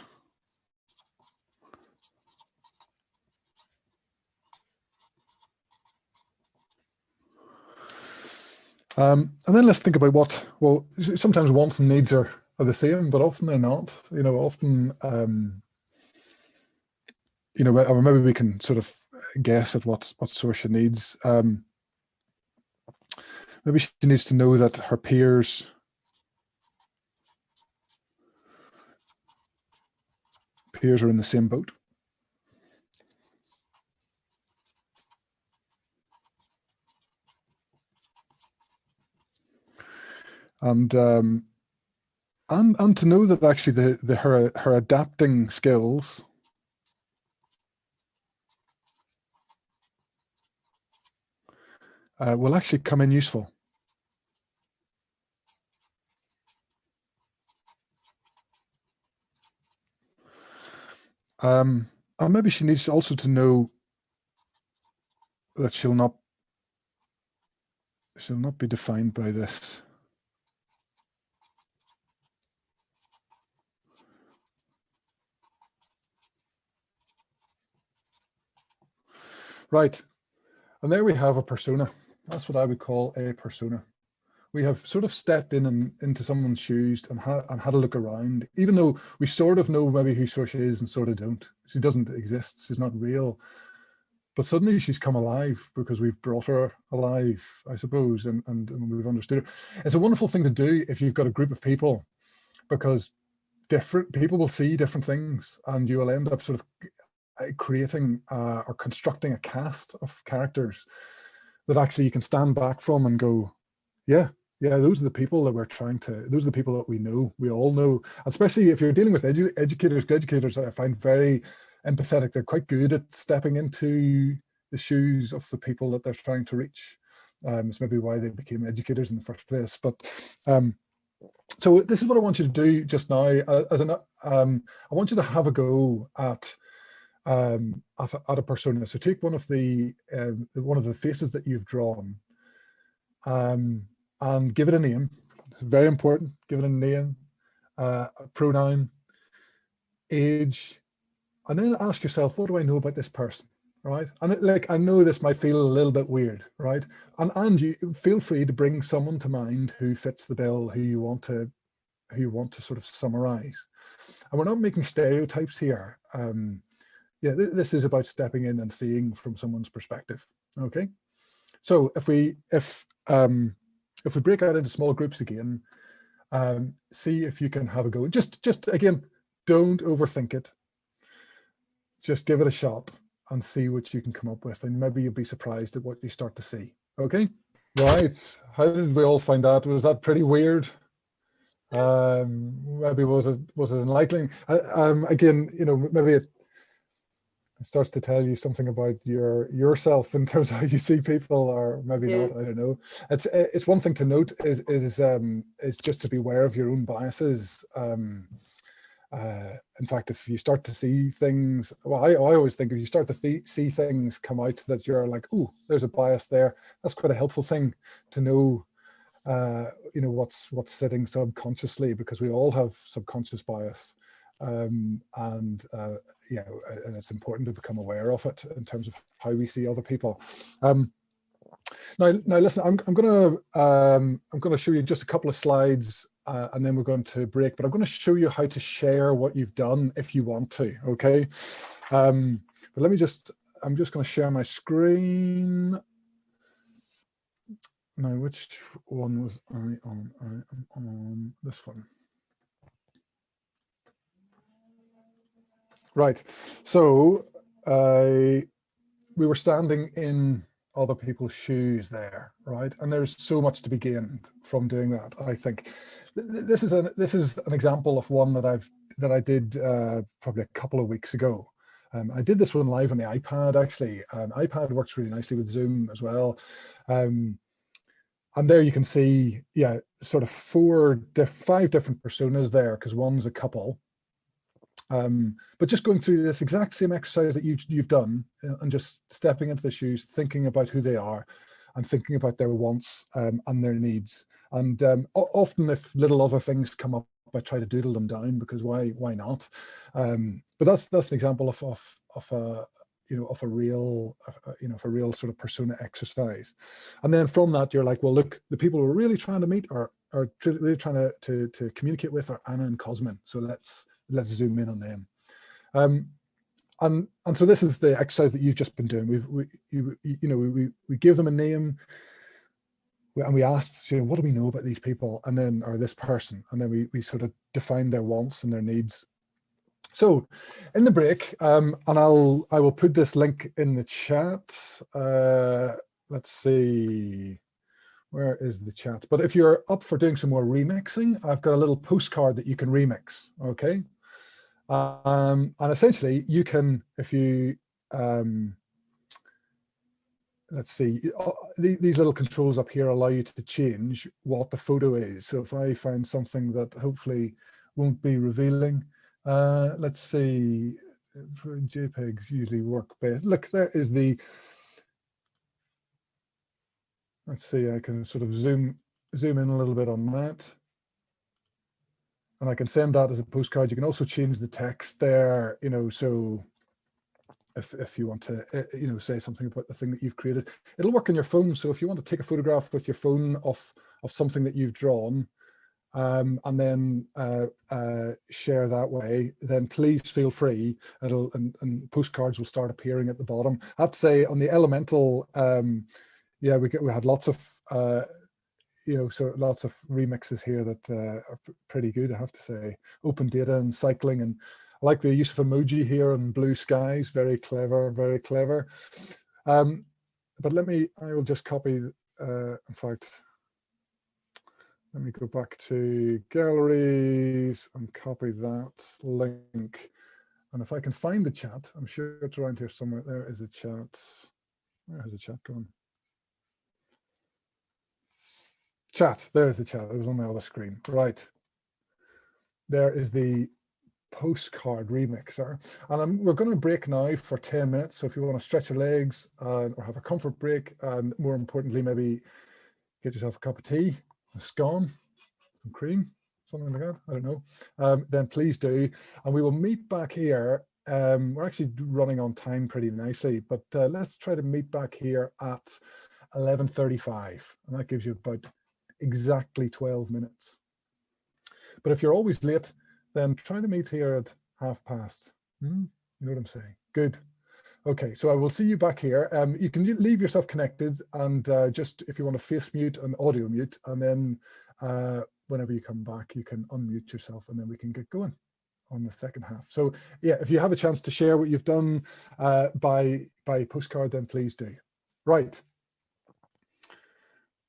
And then let's think about well, sometimes wants and needs are the same, but often they're not. You know, often, you know, or maybe we can sort of guess at what Saoirse needs. Maybe she needs to know that her peers are in the same boat. And to know that actually her adapting skills will actually come in useful. And maybe she needs also to know that she'll not be defined by this. Right, and there we have a persona. That's what I would call a persona. We have sort of stepped into someone's shoes and had a look around, even though we sort of know maybe who Saoirse is and sort of don't. She doesn't exist, she's not real. But suddenly she's come alive because we've brought her alive, I suppose, and we've understood her. It's a wonderful thing to do if you've got a group of people, because different people will see different things, and you will end up sort of creating or constructing a cast of characters that actually you can stand back from and go, yeah, those are the people that those are the people that we all know, especially if you're dealing with educators I find very empathetic. They're quite good at stepping into the shoes of the people that they're trying to reach. It's maybe why they became educators in the first place. But so this is what I want you to do just now. I want you to have a go at a persona. So take one of the faces that you've drawn and give it a name. very important. Give it a name, a pronoun, age, and then ask yourself, what do I know about this person, right? And like, I know this might feel a little bit weird, right? And you feel free to bring someone to mind who fits the bill, who you want to sort of summarize. And we're not making stereotypes here. Yeah, this is about stepping in and seeing from someone's perspective. Okay, so if we break out into small groups again, see if you can have a go. Just again, don't overthink it. Just give it a shot and see what you can come up with, and maybe you'll be surprised at what you start to see. Okay, right. How did we all find that? Was that pretty weird? Maybe was it enlightening? Again, you know, maybe it starts to tell you something about yourself in terms of how you see people, or maybe not. I don't know. It's one thing to note is just to be aware of your own biases. In fact, if you start to see things, well, I always think if you start to see things come out that you're like, oh, there's a bias there, that's quite a helpful thing to know. You know, what's sitting subconsciously, because we all have subconscious bias, you know, and it's important to become aware of it in terms of how we see other people. Now listen, I'm gonna show you just a couple of slides, and then we're going to break, but I'm going to show you how to share what you've done if you want to. Okay, but I'm just going to share my screen. Now, which one was I on? I am on this one. Right. So we were standing in other people's shoes there, right? And there's so much to be gained from doing that. I think this is an example of one that I did probably a couple of weeks ago. I did this one live on the iPad actually. iPad works really nicely with Zoom as well. And there you can see, yeah, sort of 5 different personas there, because one's a couple. But just going through this exact same exercise that you've done, and just stepping into the shoes, thinking about who they are, and thinking about their wants and their needs. And often, if little other things come up, I try to doodle them down, because why not? But that's an example of a real sort of persona exercise. And then from that, you're like, well, look, the people we're really trying to meet are really trying to communicate with are Anna and Cosmin. So let's zoom in on them. And so this is the exercise that you've just been doing. We give them a name, and we asked, what do we know about these people, and then, or this person, and then we sort of define their wants and their needs. So in the break, and I will put this link in the chat. Let's see, where is the chat? But if you're up for doing some more remixing, I've got a little postcard that you can remix. Okay. And essentially you can, if you, let's see, these little controls up here allow you to change what the photo is. So if I find something that hopefully won't be revealing, let's see, JPEGs usually work best. Look, there is the, let's see, I can sort of zoom in a little bit on that. And I can send that as a postcard. You can also change the text there, so if you want to, say something about the thing that you've created. It'll work on your phone. So if you want to take a photograph with your phone of something that you've drawn, and then share that way, then please feel free. And postcards will start appearing at the bottom. I have to say, on the Elemental, yeah, we had lots of so lots of remixes here that are pretty good, I have to say. Open data and cycling, and I like the use of emoji here and blue skies. Very clever, very clever. But I will just copy, in fact, let me go back to galleries and copy that link. And if I can find the chat, I'm sure it's around here somewhere. There is the chat. Where has the chat gone? Chat, there's the chat. It was on my other screen. Right. There is the postcard remixer. And we're going to break now for 10 minutes. So if you want to stretch your legs or have a comfort break, and more importantly, maybe get yourself a cup of tea, a scone, some cream, something like that, I don't know, then please do. And we will meet back here. We're actually running on time pretty nicely, but let's try to meet back here at 11:35, and that gives you about exactly 12 minutes. But if you're always late, then try to meet here at past. You know what I'm saying? Good. Okay, so I will see you back here. You can leave yourself connected, and just if you want to face mute and audio mute, and then whenever you come back, you can unmute yourself, and then we can get going on the second half. So yeah, if you have a chance to share what you've done by postcard, then please do. Right.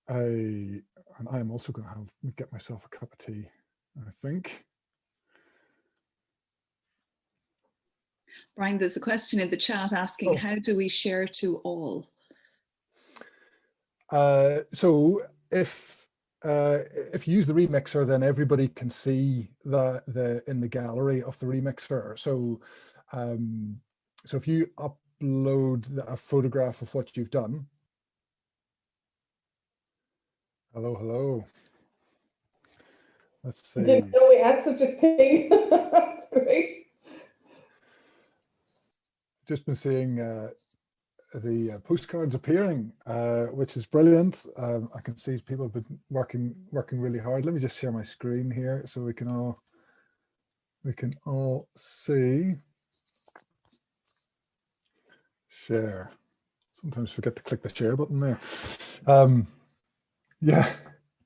And I'm also going to get myself a cup of tea, I think. Brian, there's a question in the chat asking, how do we share to all? So if you use the remixer, then everybody can see in the gallery of the remixer. So so if you upload a photograph of what you've done. Hello. Let's see. I didn't know we had such a thing. That's great. Just been seeing the postcards appearing, which is brilliant. I can see people have been working really hard. Let me just share my screen here so we can all see. Share. Sometimes forget to click the share button there. Yeah,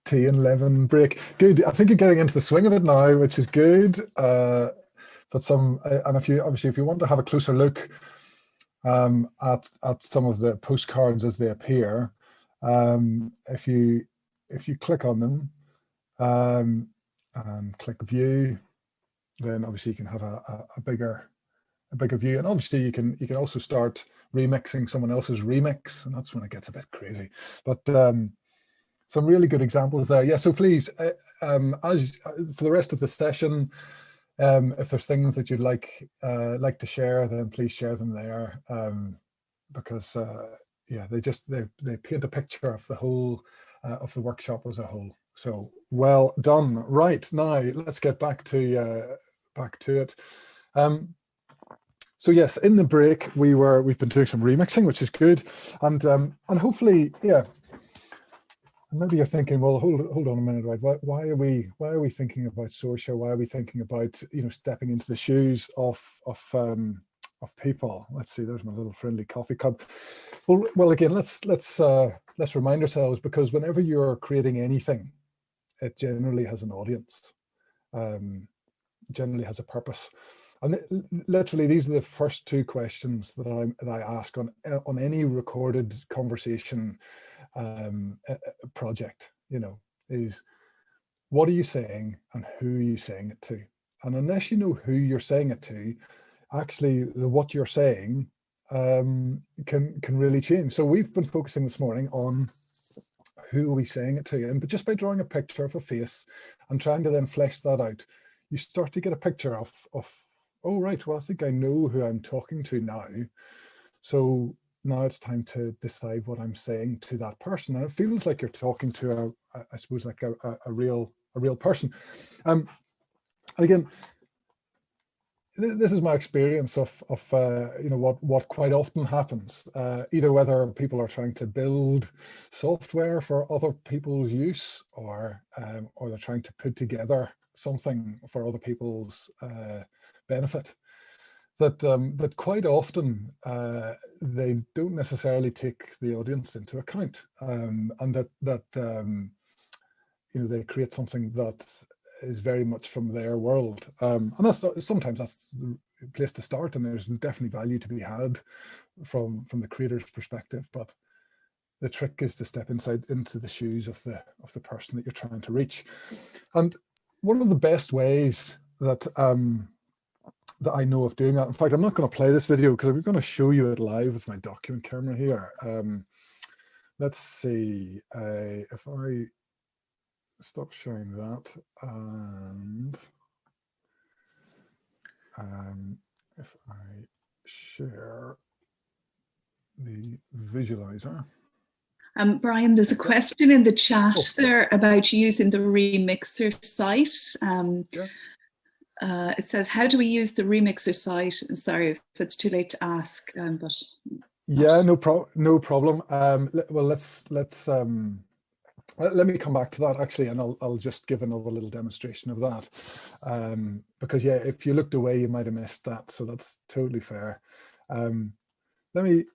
tea and lemon break. Good. I think you're getting into the swing of it now, which is good. But and if you want to have a closer look at some of the postcards as they appear, if you click on them and click view, then obviously you can have a bigger view, and obviously you can also start remixing someone else's remix, and that's when it gets a bit crazy. But some really good examples there. Yeah, so please, as for the rest of the session, if there's things that you'd like to share, then please share them there, because yeah, they paint a picture of the whole of the workshop as a whole. So well done. Right, now let's get back to it. So yes, in the break we've been doing some remixing, which is good, and hopefully, yeah. Maybe you're thinking, well, hold on a minute, right? Why are we thinking about Sourshare? Why are we thinking about stepping into the shoes of people? Let's see. There's my little friendly coffee cup. Well, again, let's remind ourselves, because whenever you're creating anything, it generally has an audience, generally has a purpose. And literally, these are the first two questions that I ask on any recorded conversation project. Is what are you saying and who are you saying it to? And unless you know who you're saying it to, actually what you're saying can really change. So we've been focusing this morning on who are we saying it to, but just by drawing a picture of a face and trying to then flesh that out, you start to get a picture of oh, right, well, I think I know who I'm talking to now. So now it's time to decide what I'm saying to that person. And it feels like you're talking to I suppose, like a real person. And again, this is my experience of what quite often happens, either whether people are trying to build software for other people's use, or they're trying to put together something for other people's benefit, that quite often they don't necessarily take the audience into account, and that they create something that is very much from their world, and sometimes that's the place to start, and there's definitely value to be had from the creator's perspective. But the trick is to step into the shoes of the person that you're trying to reach. And one of the best ways that I know of doing that, in fact, I'm not going to play this video because I'm going to show you it live with my document camera here. Let's see, if I stop showing that, and if I share the visualizer. Brian, there's a question in the chat there about using the Remixer site. It says, how do we use the Remixer site? Sorry if it's too late to ask, but yeah, no problem. Well, let me come back to that actually, and I'll just give another little demonstration of that, because yeah, if you looked away, you might have missed that, so that's totally fair. Let me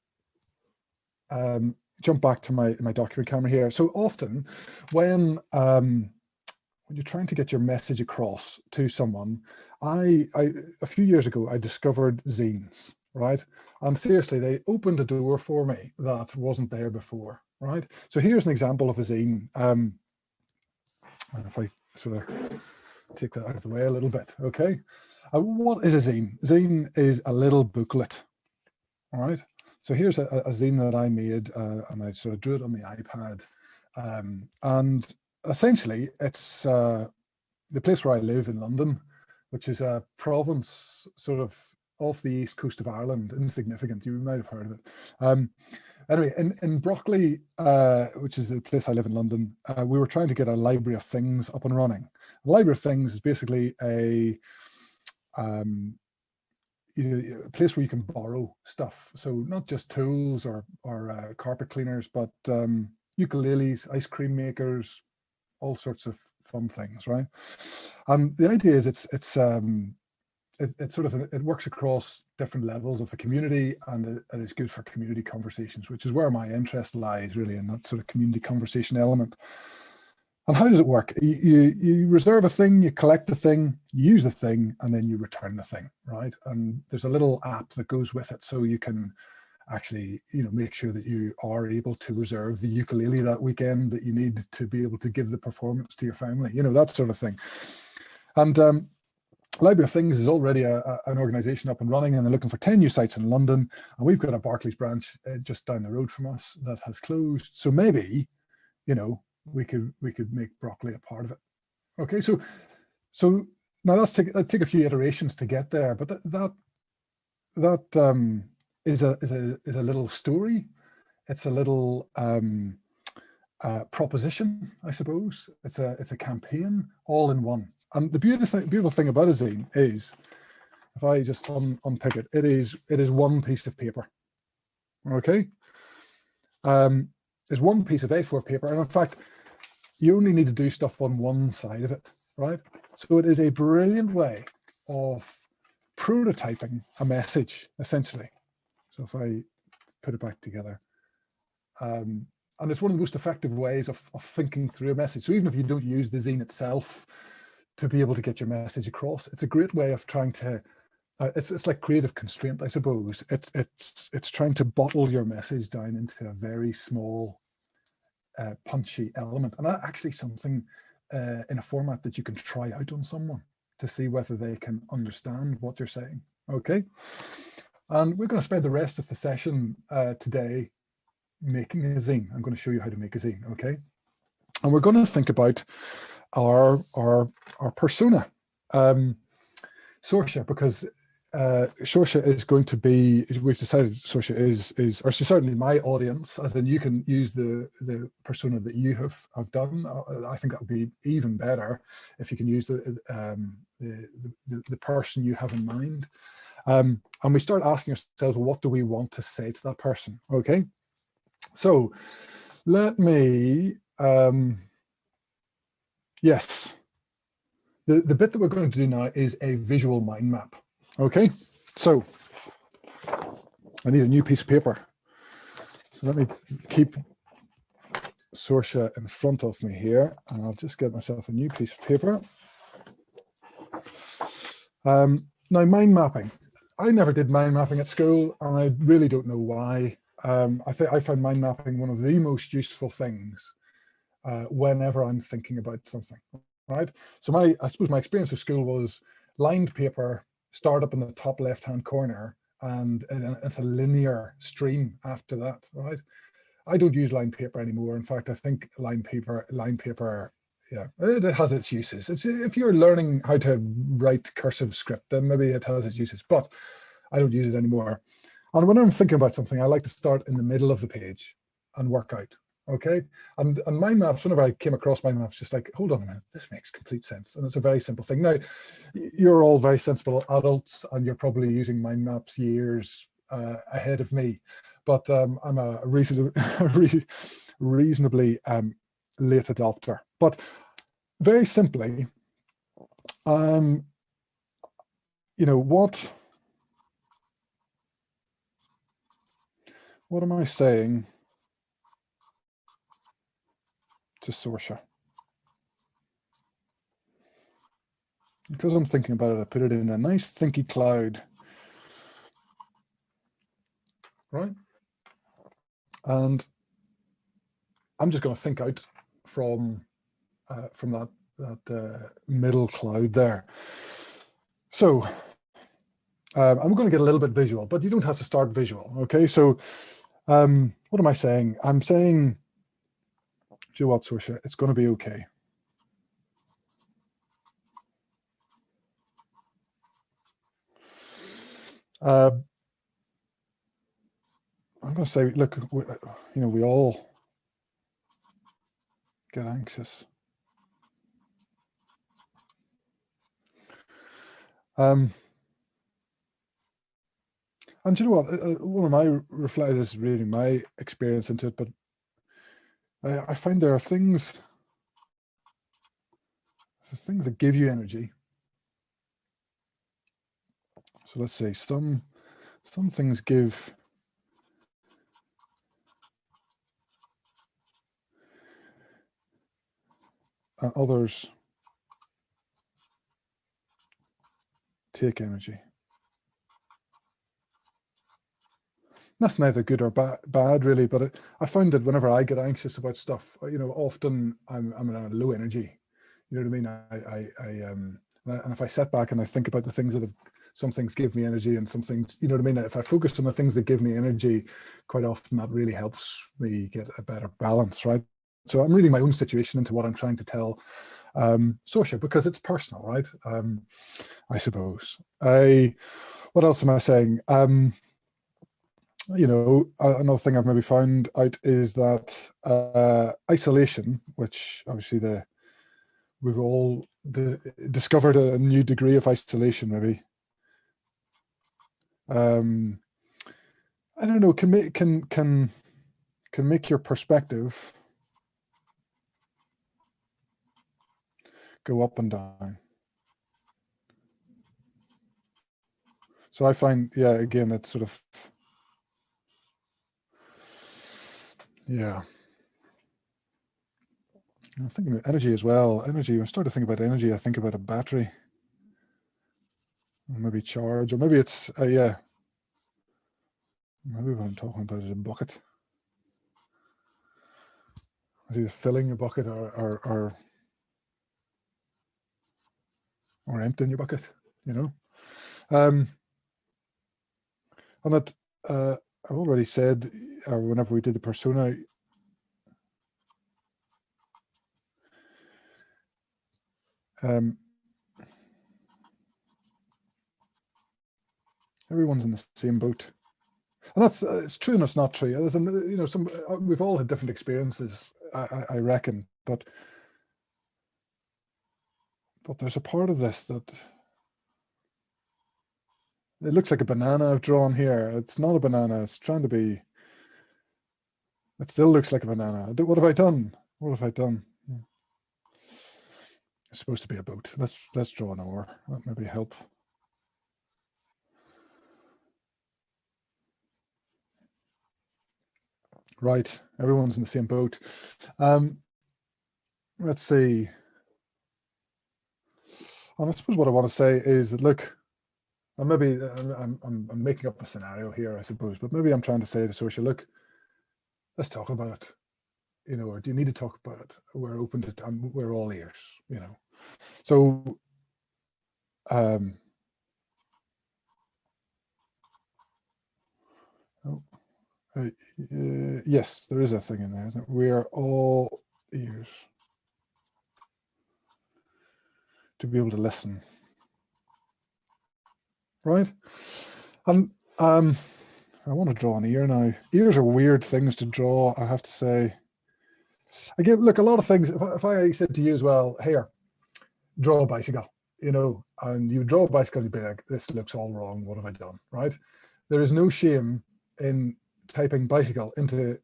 jump back to my document camera here. So often when you're trying to get your message across to someone, a few years ago, I discovered zines, right? And seriously, they opened a door for me that wasn't there before, right? So here's an example of a zine. And if I sort of take that out of the way a little bit, okay? What is a zine? Zine is a little booklet, all right? So here's a zine that I made, and I sort of drew it on the iPad. And essentially, it's the place where I live in London, which is a province sort of off the east coast of Ireland, insignificant. You might have heard of it. Anyway, in Brockley, which is the place I live in London, we were trying to get a library of things up and running. A library of things is basically a place where you can borrow stuff. So not just tools or carpet cleaners, but ukuleles, ice cream makers, all sorts of fun things, right? And the idea is it works across different levels of the community, and it is good for community conversations, which is where my interest lies, really, in that sort of community conversation element. And how does it work? You reserve a thing, you collect the thing, you use the thing, and then you return the thing, right? And there's a little app that goes with it, so you can actually, make sure that you are able to reserve the ukulele that weekend that you need to be able to give the performance to your family, that sort of thing. And Library of Things is already an organization up and running, and they're looking for 10 new sites in London. And we've got a Barclays branch just down the road from us that has closed. So maybe, we could make Brockley a part of it. Okay, so now that'll take a few iterations to get there, but that is a little story. It's a little proposition, I suppose. It's a campaign all in one. And the beautiful thing about a zine is, if I just unpick it, it is one piece of paper. Okay, it's one piece of A4 paper, and in fact, you only need to do stuff on one side of it, right? So it is a brilliant way of prototyping a message, essentially. So if I put it back together, and it's one of the most effective ways of thinking through a message. So even if you don't use the zine itself to be able to get your message across, it's a great way of trying to, it's like creative constraint, I suppose. It's trying to bottle your message down into a very small, punchy element, and actually something in a format that you can try out on someone to see whether they can understand what you're saying. Okay, and we're going to spend the rest of the session today making a zine. I'm going to show you how to make a zine. Okay, and we're going to think about our persona, Sorcha, because Sorcha is going to be, we've decided Sorcha is, or she's certainly my audience, as in you can use the persona that you have done. I think that would be even better if you can use the person you have in mind. And we start asking ourselves, well, what do we want to say to that person? Okay, so let me, yes, the bit that we're going to do now is a visual mind map. Okay, so I need a new piece of paper. So let me keep Sorcha in front of me here, and I'll just get myself a new piece of paper. Now, mind mapping. I never did mind mapping at school, and I really don't know why. I think I find mind mapping one of the most useful things whenever I'm thinking about something, right? So I suppose my experience of school was lined paper, start up in the top left-hand corner, and it's a linear stream after that, right? I don't use lined paper anymore. In fact, I think lined paper, yeah, it has its uses. It's, if you're learning how to write cursive script, then maybe it has its uses, but I don't use it anymore. And when I'm thinking about something, I like to start in the middle of the page and work out. Okay, and mind maps, whenever I came across mind maps, just like, hold on a minute, this makes complete sense. And it's a very simple thing. Now, you're all very sensible adults, and you're probably using mind maps years ahead of me, but I'm a reasonably late adopter. But very simply, you know, what am I saying to Saoirse? Because I'm thinking about it, I put it in a nice thinky cloud, right? And I'm just going to think out from that middle cloud there. So I'm going to get a little bit visual, but you don't have to start visual. Okay, so what am I saying? I'm saying, do you know what, Saoirse? It's going to be okay. I'm going to say, look, you know, we all get anxious. And you know what? One of my reflections is really my experience into it, but I find there are things that give you energy. So let's say some things give and others take energy. That's neither good or bad really, but I find that whenever I get anxious about stuff, you know, often I'm in a low energy. You know what I mean? And if I sit back and I think about the things that have, some things give me energy and some things, you know what I mean? If I focus on the things that give me energy, quite often that really helps me get a better balance, right? So I'm reading my own situation into what I'm trying to tell Saoirse, because it's personal, right? I suppose. What else am I saying? You know, another thing I've maybe found out is that isolation, which obviously we've all discovered a new degree of isolation, maybe. I don't know, can make your perspective go up and down. So I find, yeah, again, it's sort of, yeah. I'm thinking of energy as well. Energy, when I start to think about energy, I think about a battery. Or maybe charge, or maybe it's, yeah. Maybe what I'm talking about is a bucket. It's either filling your bucket or emptying your bucket, you know. And that I've already said, whenever we did the persona, everyone's in the same boat, and that's it's true and it's not true. There's you know, we've all had different experiences, I reckon, but there's a part of this that it looks like a banana I've drawn here. It's not a banana. It's trying to be. It still looks like a banana. What have I done? What have I done? Yeah. It's supposed to be a boat. Let's draw an oar. That maybe help. Right, everyone's in the same boat. Let's see. And I suppose what I want to say is that, look, and maybe I'm making up a scenario here, I suppose, but maybe I'm trying to say to Saoirse, look, let's talk about it. You know, or do you need to talk about it? We're open to, we're all ears, you know. So, yes, there is a thing in there, isn't it? We are all ears to be able to listen, right? And I want to draw an ear now. Ears are weird things to draw, I have to say. Again, look, a lot of things, if I said to you as well, here, draw a bicycle, you know, and you draw a bicycle, you'd be like, this looks all wrong, what have I done, right? There is no shame in typing bicycle into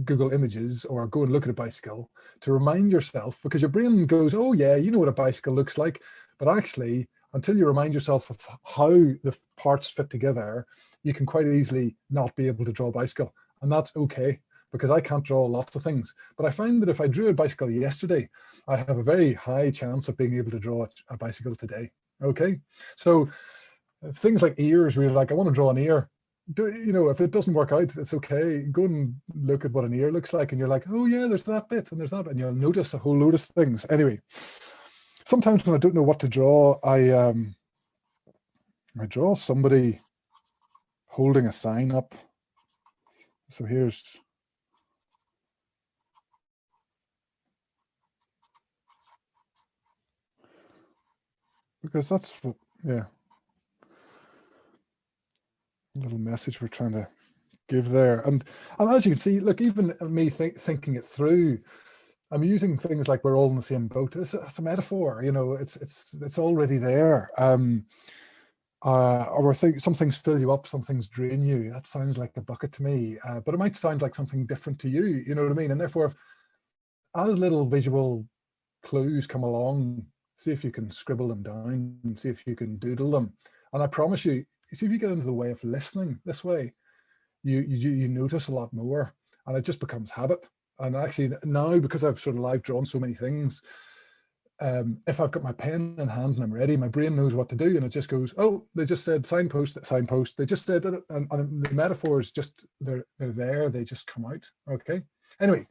Google Images or go and look at a bicycle to remind yourself, because your brain goes, oh yeah, you know what a bicycle looks like, but actually, until you remind yourself of how the parts fit together, you can quite easily not be able to draw a bicycle, and that's okay. Because I can't draw lots of things. But I find that if I drew a bicycle yesterday, I have a very high chance of being able to draw a bicycle today. Okay, so things like ears, where you're like, I want to draw an ear. You know, if it doesn't work out, it's okay. Go and look at what an ear looks like, and you're like, oh yeah, there's that bit, and there's that bit, and you'll notice a whole load of things. Anyway, sometimes when I don't know what to draw, I draw somebody holding a sign up. So here's. Because that's what, yeah, a little message we're trying to give there. And as you can see, look, even me thinking it through, I'm using things like we're all in the same boat. It's a metaphor, you know, it's already there. Or some things fill you up, some things drain you. That sounds like a bucket to me, but it might sound like something different to you, you know what I mean? And therefore, as little visual clues come along, see if you can scribble them down and see if you can doodle them. And I promise you, see if you get into the way of listening this way, you notice a lot more, and it just becomes habit. And actually now, because I've sort of live drawn so many things, if I've got my pen in hand and I'm ready, my brain knows what to do, and it just goes, oh, they just said signpost, signpost. They just said it, and the metaphors just they're there. They just come out. Okay. Anyway,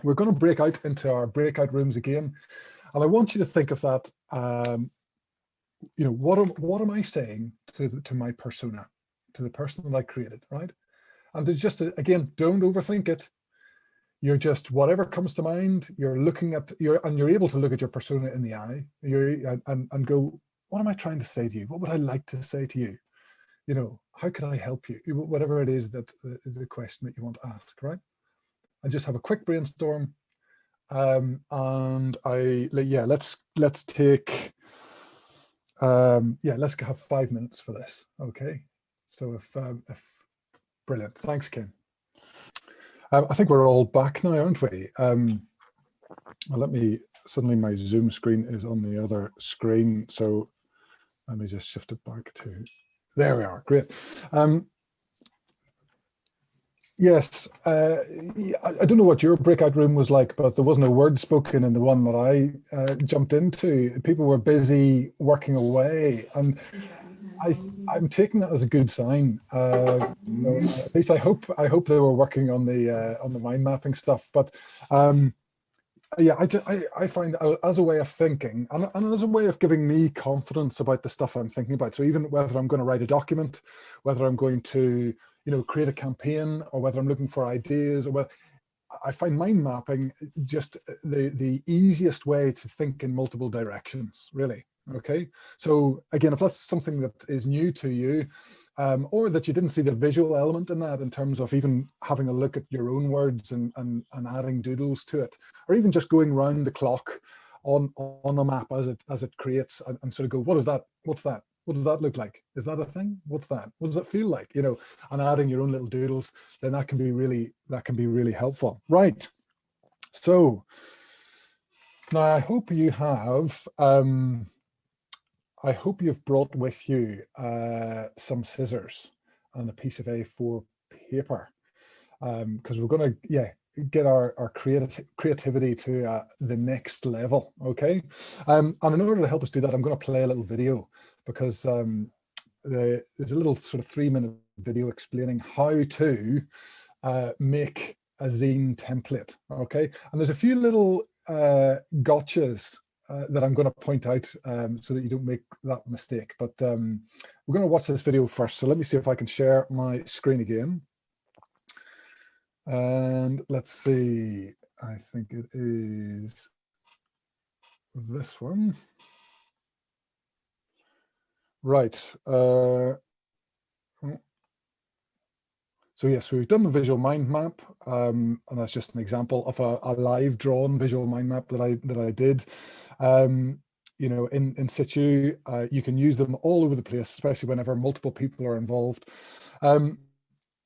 we're going to break out into our breakout rooms again. And I want you to think of that, you know, what am I saying to my persona, to the person that I created, right? And there's just, again, don't overthink it. You're just, whatever comes to mind, you're looking at, you're able to look at your persona in the eye, and go, what am I trying to say to you? What would I like to say to you? You know, how can I help you? Whatever it is that the question that you want to ask, right? And just have a quick brainstorm. And let's take let's have 5 minutes for this. Okay, so if brilliant, thanks, Kim. I think we're all back now, aren't we? Well, suddenly my Zoom screen is on the other screen, so let me just shift it back to, there we are, great. Yes, I don't know what your breakout room was like, but there wasn't a word spoken in the one that I jumped into. People were busy working away, and I'm taking that as a good sign. You know, at least I hope they were working on the mind mapping stuff. But yeah, I find as a way of thinking, and as a way of giving me confidence about the stuff I'm thinking about. So even whether I'm going to write a document, whether I'm going to, you know, create a campaign, or whether I'm looking for ideas, or whether, I find mind mapping just the easiest way to think in multiple directions, really. Okay, so again, if that's something that is new to you, or that you didn't see the visual element in that, in terms of even having a look at your own words and adding doodles to it, or even just going round the clock on a map as it creates, and sort of go, what is that? What's that? What does that look like? Is that a thing? What's that? What does that feel like? You know, and adding your own little doodles, then that can be really helpful. Right. So now I hope you have you've brought with you some scissors and a piece of A4 paper, because we're going to get our creativity to the next level. Okay, and in order to help us do that, I'm going to play a little video, because there's a little sort of 3-minute video explaining how to make a zine template. Okay, and there's a few little gotchas that I'm going to point out, so that you don't make that mistake. But we're going to watch this video first. So let me see if I can share my screen again. And let's see, I think it is this one. Right. So yes, we've done the visual mind map, and that's just an example of a live drawn visual mind map that I did. You know, in situ, you can use them all over the place, especially whenever multiple people are involved. And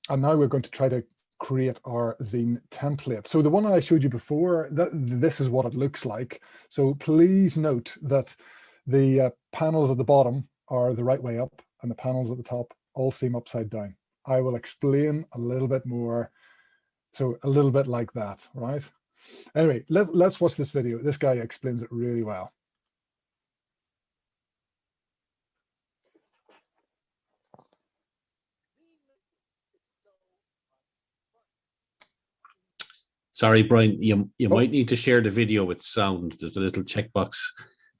now we're going to try to create our zine template. So the one I showed you before, this is what it looks like. So please note that the panels at the bottom are the right way up, and the panels at the top all seem upside down. I will explain a little bit more. So a little bit like that, right? Anyway, let's watch this video. This guy explains it really well. Sorry, Brian, you might need to share the video with sound. There's a little checkbox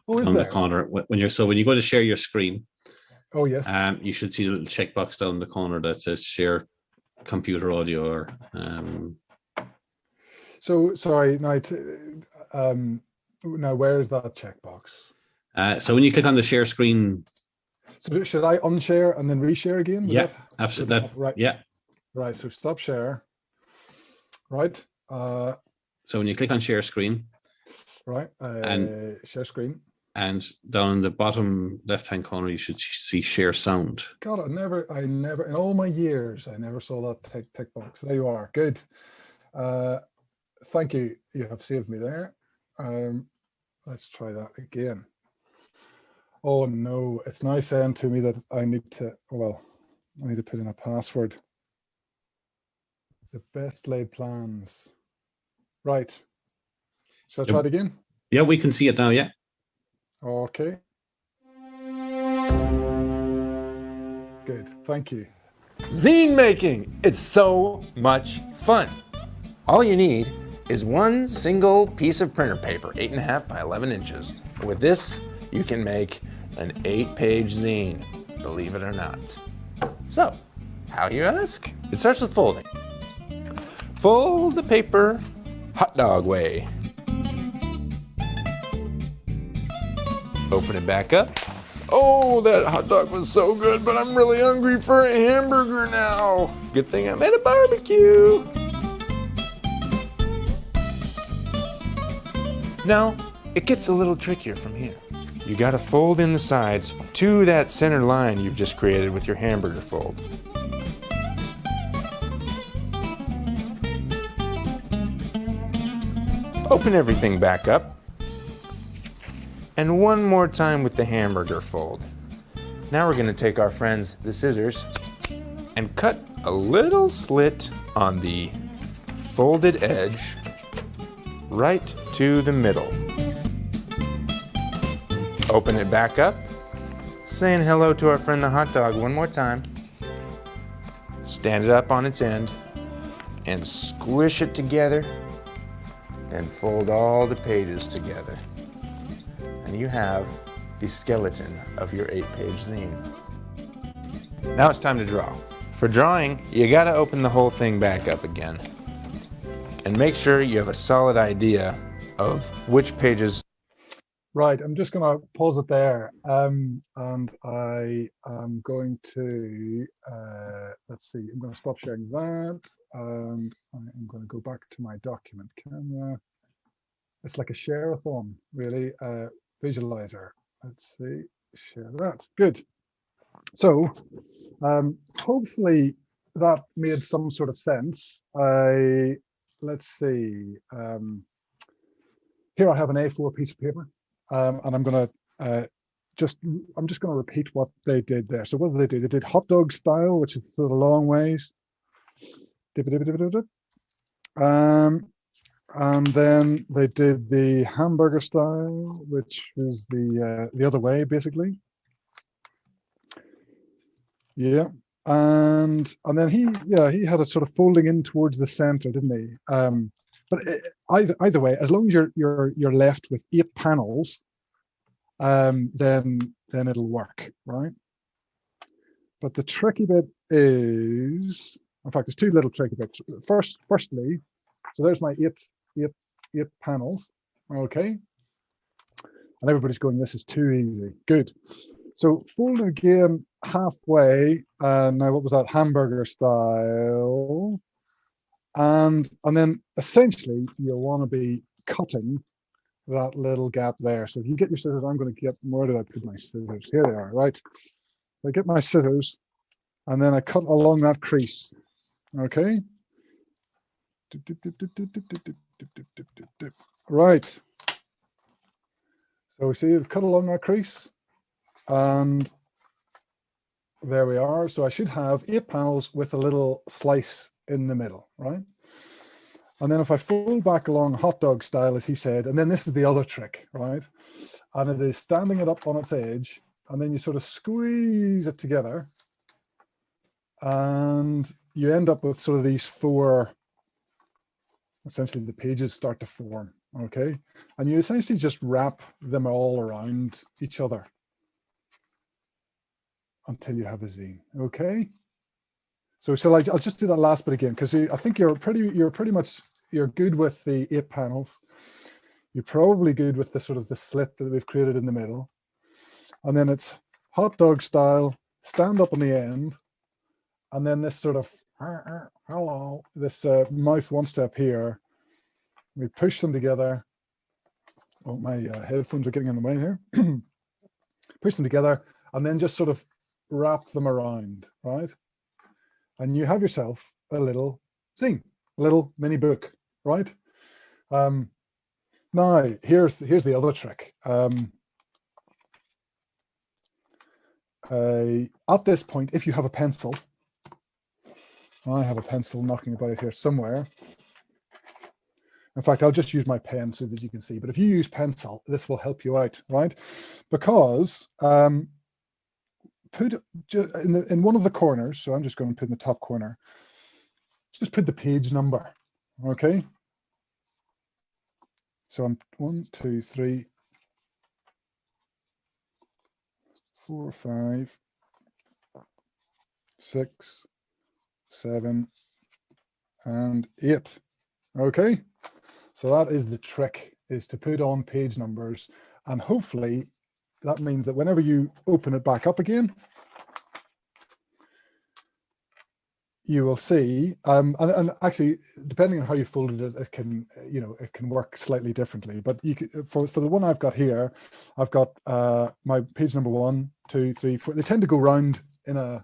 down the corner. When you go to share your screen, oh yes, you should see the little checkbox down the corner that says share computer audio or So sorry, now now where is that checkbox? so when you click on the share screen. So should I unshare and then reshare again? Yeah, absolutely. Right. Yeah. Right. So stop share. Right. So when you click on share screen, right, and share screen, and down in the bottom left-hand corner, you should see share sound. God, I never, in all my years, I never saw that tick box. There you are. Good. Thank you. You have saved me there. Let's try that again. Oh no, it's now saying to me that I need to, well, I need to put in a password. The best laid plans. Right. Shall I try it again? Yeah, we can see it now, yeah. Okay. Good, thank you. Zine making, it's so much fun. All you need is one single piece of printer paper, 8.5 by 11 inches. With this, you can make an 8-page zine, believe it or not. So, how you ask? It starts with folding. Fold the paper hot dog way. Open it back up. Oh, that hot dog was so good, but I'm really hungry for a hamburger now. Good thing I made a barbecue. Now, it gets a little trickier from here. You gotta fold in the sides to that center line you've just created with your hamburger fold. Open everything back up. And one more time with the hamburger fold. Now we're gonna take our friends, the scissors, and cut a little slit on the folded edge right to the middle. Open it back up, saying hello to our friend the hot dog one more time. Stand it up on its end and squish it together. Then fold all the pages together. And you have the skeleton of your 8-page zine. Now it's time to draw. For drawing, you gotta open the whole thing back up again. And make sure you have a solid idea of which pages. Right, I'm just gonna pause it there. And I am going to, let's see, I'm gonna stop sharing that. And I'm gonna go back to my document camera. It's like a share-a-thon, really, visualizer. Let's see, share that, good. So hopefully that made some sort of sense. Let's see, here I have an A4 piece of paper, and I'm gonna I'm just gonna repeat what they did there. So what did they do? They did hot dog style, which is sort of long ways. And then they did the hamburger style, which was the other way, basically. Yeah, and then he had it sort of folding in towards the center, didn't he? But either way, as long as you're left with 8 panels, then it'll work, right? But the tricky bit is, in fact, there's 2 little tricky bits. Firstly, so there's my 8 panels, okay? And everybody's going, this is too easy. Good. So fold it again halfway. Now, what was that? Hamburger style. And then essentially you'll want to be cutting that little gap there. So if you get your scissors, I'm going to get, where did I put my scissors? Here they are, right? I get my scissors and then I cut along that crease. Okay. Right. So we see I've cut along that crease and there we are. So I should have 8 panels with a little slice in the middle, right? And then if I fold back along hot dog style, as he said, and then this is the other trick, right? And it is standing it up on its edge, and then you sort of squeeze it together, and you end up with sort of these 4, essentially the pages start to form, okay? And you essentially just wrap them all around each other until you have a zine, okay? So I'll just do that last bit again, because I think you're good with the 8 panels. You're probably good with the sort of the slit that we've created in the middle. And then it's hot dog style, stand up on the end. And then this sort of, hello, this mouth wants to appear. We push them together. Oh, my headphones are getting in the way here. Push them together and then just sort of wrap them around, right? And you have yourself a little zine, a little mini book, right? Now, here's the other trick. At this point, if you have a pencil, I have a pencil knocking about here somewhere. In fact, I'll just use my pen so that you can see. But if you use pencil, this will help you out, right? Because put in one of the corners, so I'm just going to put in the top corner, just put the page number, okay? So I'm 1, 2, 3, 4, 5, 6, 7, and 8. Okay, so that is the trick, is to put on page numbers, and hopefully that means that whenever you open it back up again, you will see, and actually, depending on how you folded it, it can, it can work slightly differently. But you can, for the one I've got here, I've got my page number 1, 2, 3, 4. They tend to go round in a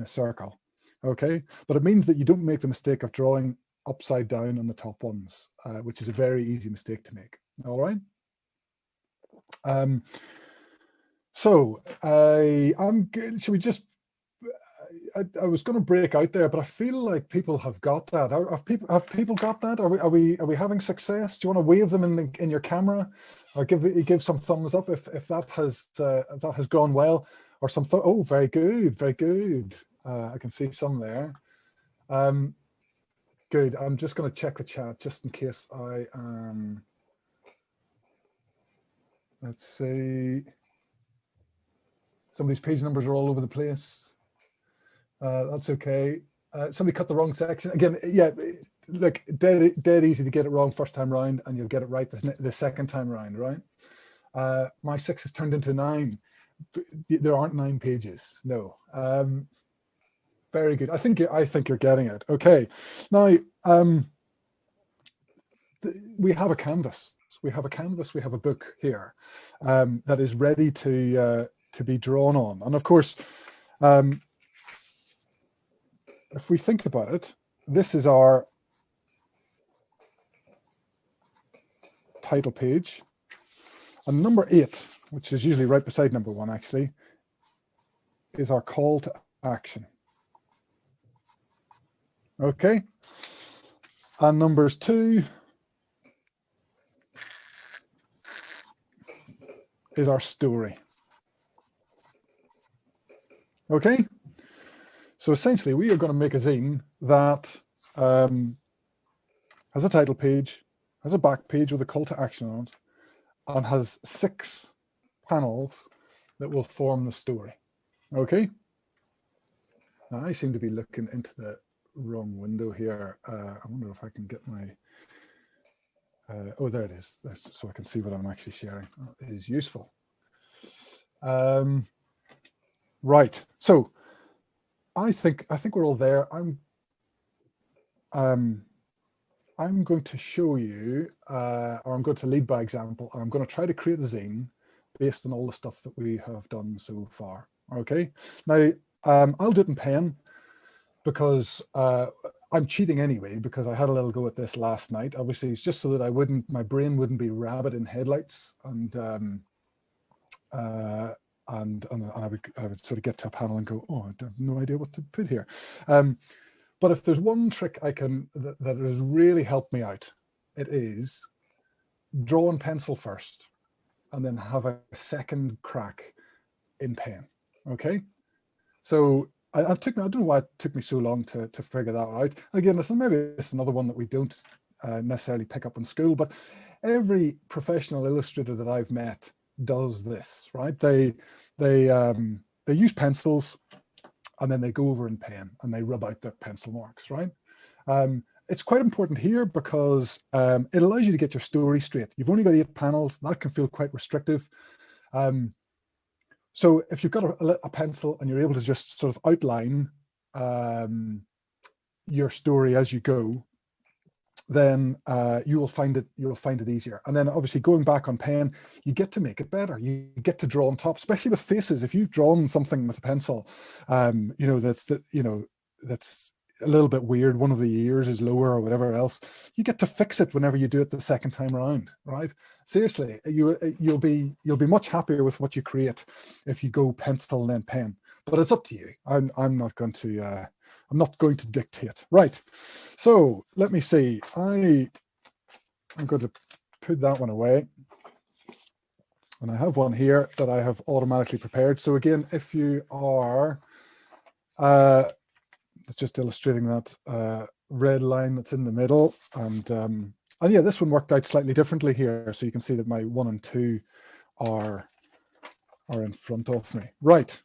circle, okay? But it means that you don't make the mistake of drawing upside down on the top ones, which is a very easy mistake to make. All right. So I'm good. Should we just? I was going to break out there, but I feel like people have got that. Have people got that? Are we having success? Do you want to wave them in your camera, or give some thumbs up if that has gone well, or some oh, very good, very good. I can see some there. Good. I'm just going to check the chat just in case I am. Let's see. Somebody's page numbers are all over the place. That's okay. Somebody cut the wrong section again. Yeah, look, dead easy to get it wrong first time round, and you'll get it right the second time round, right? My 6 has turned into 9. There aren't 9 pages. No. Very good. I think you're getting it. Okay. Now we have a canvas. We have a book here that is ready to be drawn on, and of course. If we think about it, this is our title page. And number 8, which is usually right beside number 1 actually, is our call to action. Okay. And numbers 2 is our story. Okay. So essentially, we are going to make a zine that has a title page, has a back page with a call to action on it, and has 6 panels that will form the story. Okay. Now, I seem to be looking into the wrong window here. I wonder if I can get my. Oh, there it is. So I can see what I'm actually sharing. That is useful. Right. So I think we're all there. I'm going to show you, or I'm going to lead by example, and I'm going to try to create a zine based on all the stuff that we have done so far. Okay. Now, I'll do it in pen because I'm cheating anyway, because I had a little go at this last night. Obviously, it's just so that my brain wouldn't be rabbit in headlights, and I would sort of get to a panel and go, oh, I have no idea what to put here. But if there's one trick that has really helped me out, it is draw in pencil first, and then have a second crack in pen. Okay, so I don't know why it took me so long to figure that out. Again, maybe it's another one that we don't necessarily pick up in school, but every professional illustrator that I've met does this, right? They use pencils, and then they go over in pen and they rub out their pencil marks, right? It's quite important here because it allows you to get your story straight. You've only got 8 panels. That can feel quite restrictive. So if you've got a pencil and you're able to just sort of outline your story as you go, then you will find it easier. And then obviously going back on pen, you get to make it better. You get to draw on top, especially with faces. If you've drawn something with a pencil, that's a little bit weird. One of the ears is lower or whatever else. You get to fix it whenever you do it the second time around, right? Seriously, you'll be much happier with what you create if you go pencil and then pen. But it's up to you. I'm not going to dictate. Right. So let me see. I'm going to put that one away. And I have one here that I have automatically prepared. So again, if you are just illustrating that red line that's in the middle, and yeah, this one worked out slightly differently here. So you can see that my 1 and 2 are in front of me. Right.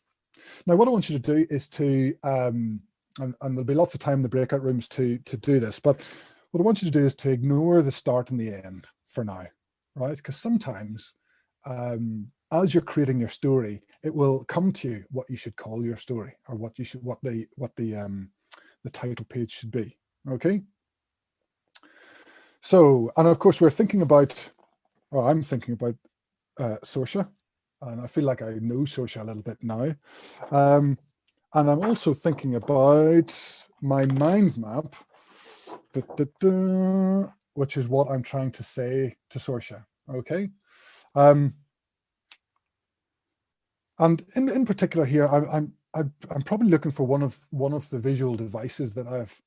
Now, what I want you to do is to, and there'll be lots of time in the breakout rooms to do this, but what I want you to do is to ignore the start and the end for now, right? Because sometimes as you're creating your story, it will come to you what you should call your story, or what the title page should be. Okay. So, and of course, I'm thinking about Sorsha, and I feel like I know Sorsha a little bit now. And I'm also thinking about my mind map, which is what I'm trying to say to Sorsha. Okay. And in particular here, I'm probably looking for one of the visual devices that I've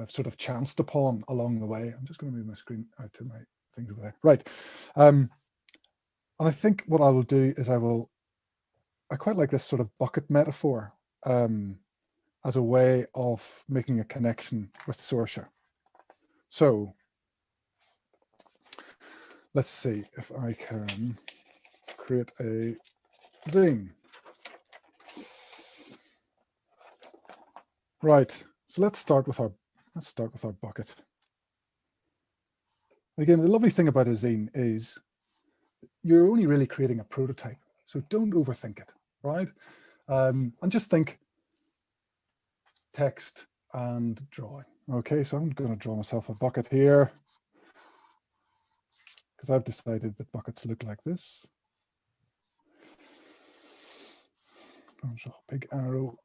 sort of chanced upon along the way. I'm just going to move my screen out to my things over there. Right. And I think what I will do is I quite like this sort of bucket metaphor as a way of making a connection with Sorsha. So let's see if I can create a zine. Right. So let's start with our bucket. Again, the lovely thing about a zine is you're only really creating a prototype. So don't overthink it, right? And just think text and drawing. Okay, so I'm going to draw myself a bucket here because I've decided that buckets look like this. There's a big arrow.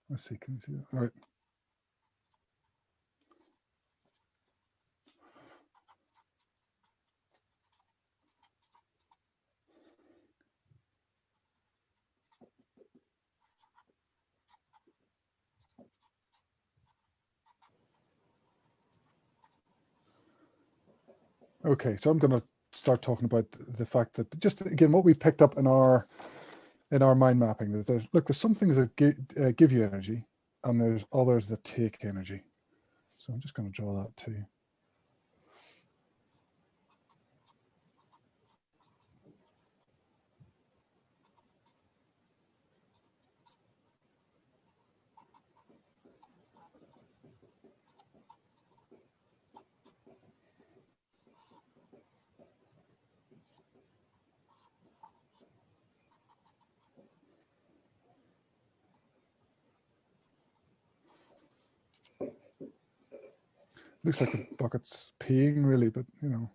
Let's see, can you see that? All right. Okay, so I'm going to start talking about the fact that just again what we picked up in our mind mapping, that there's some things that give you energy, and there's others that take energy. So I'm just going to draw that too. Looks like the bucket's peeing really, but you know.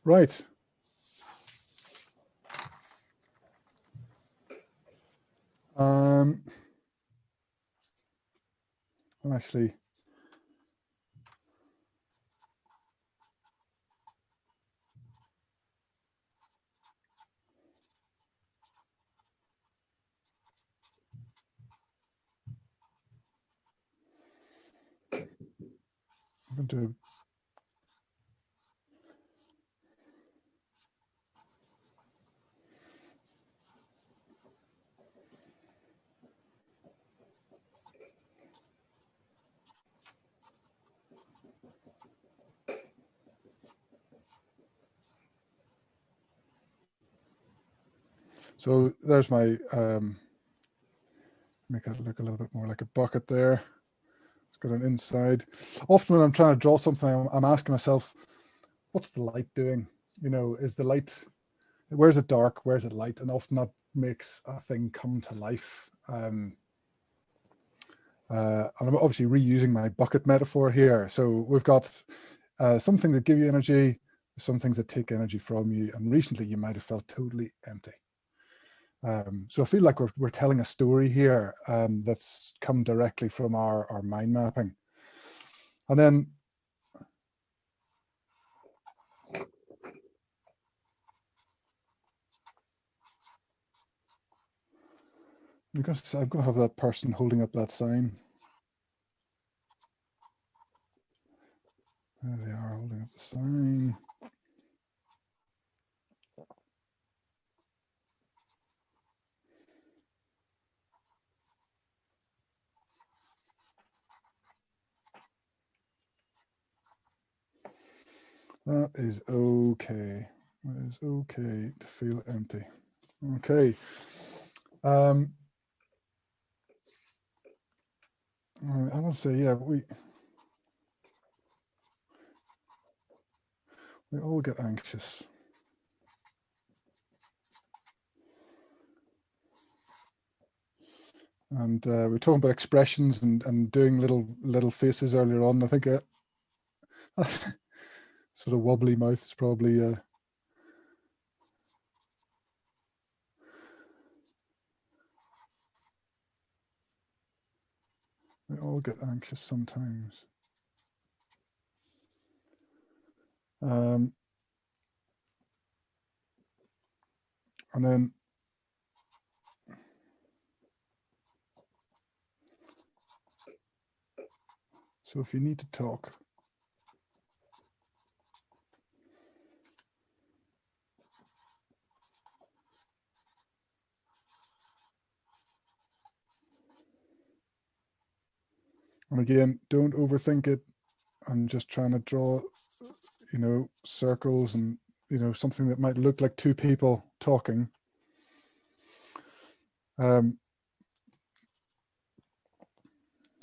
Right. I'm actually going to so there's my make that look a little bit more like a bucket there. It's got an inside. Often when I'm trying to draw something, I'm asking myself, what's the light doing? You know, is the light, where's it dark? Where's it light? And often that makes a thing come to life. And I'm obviously reusing my bucket metaphor here. So we've got some things that give you energy, some things that take energy from you. And recently you might have felt totally empty. So I feel like we're telling a story here that's come directly from our mind mapping. And then because I'm going to have that person holding up that sign. There they are holding up the sign. That is okay. That is okay to feel empty. Okay. I want to say, yeah, we all get anxious. And we were talking about expressions and doing little faces earlier on. I think sort of wobbly mouth is probably we all get anxious sometimes. And then so if you need to talk, and again, don't overthink it. I'm just trying to draw, you know, circles and, you know, something that might look like two people talking. So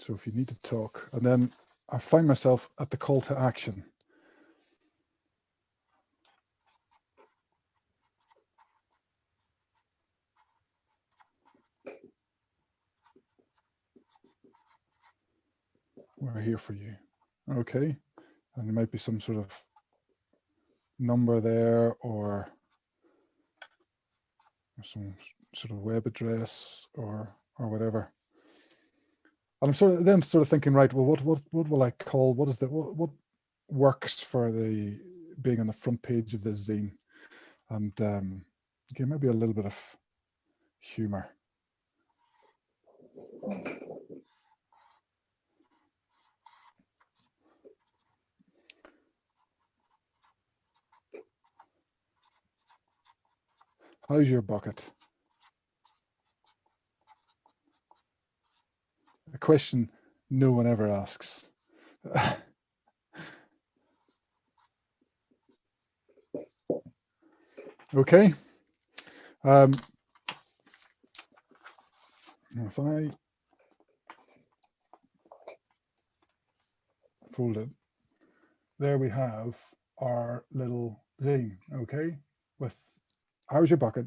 if you need to talk, and then I find myself at the call to action. We're here for you. Okay. And there might be some sort of number there or some sort of web address or whatever. And I'm sort of thinking, right, well, what will I call, what works for the being on the front page of this zine? And again, maybe a little bit of humor. How's your bucket? A question no one ever asks. Okay. If I fold it, there we have our little zine, okay? With how's your bucket?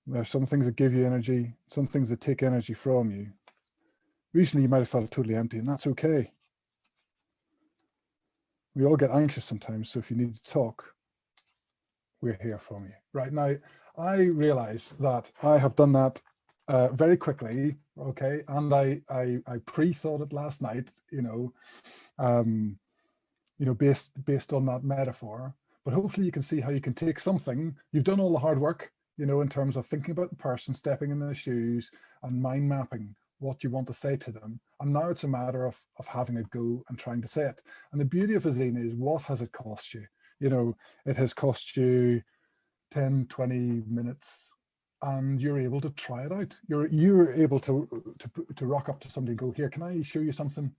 There's some things that give you energy, some things that take energy from you. Recently, you might have felt totally empty, and that's okay. We all get anxious sometimes, so if you need to talk, we're here for you. Right now, I realize that I have done that very quickly, okay, and I pre-thought it last night, based on that metaphor. But hopefully you can see how you can take something. You've done all the hard work, in terms of thinking about the person, stepping in their shoes, and mind mapping what you want to say to them. And now it's a matter of having a go and trying to say it. And the beauty of a zine is, what has it cost you? It has cost you 10, 20 minutes, and you're able to try it out. You're able to rock up to somebody and go, here, can I show you something?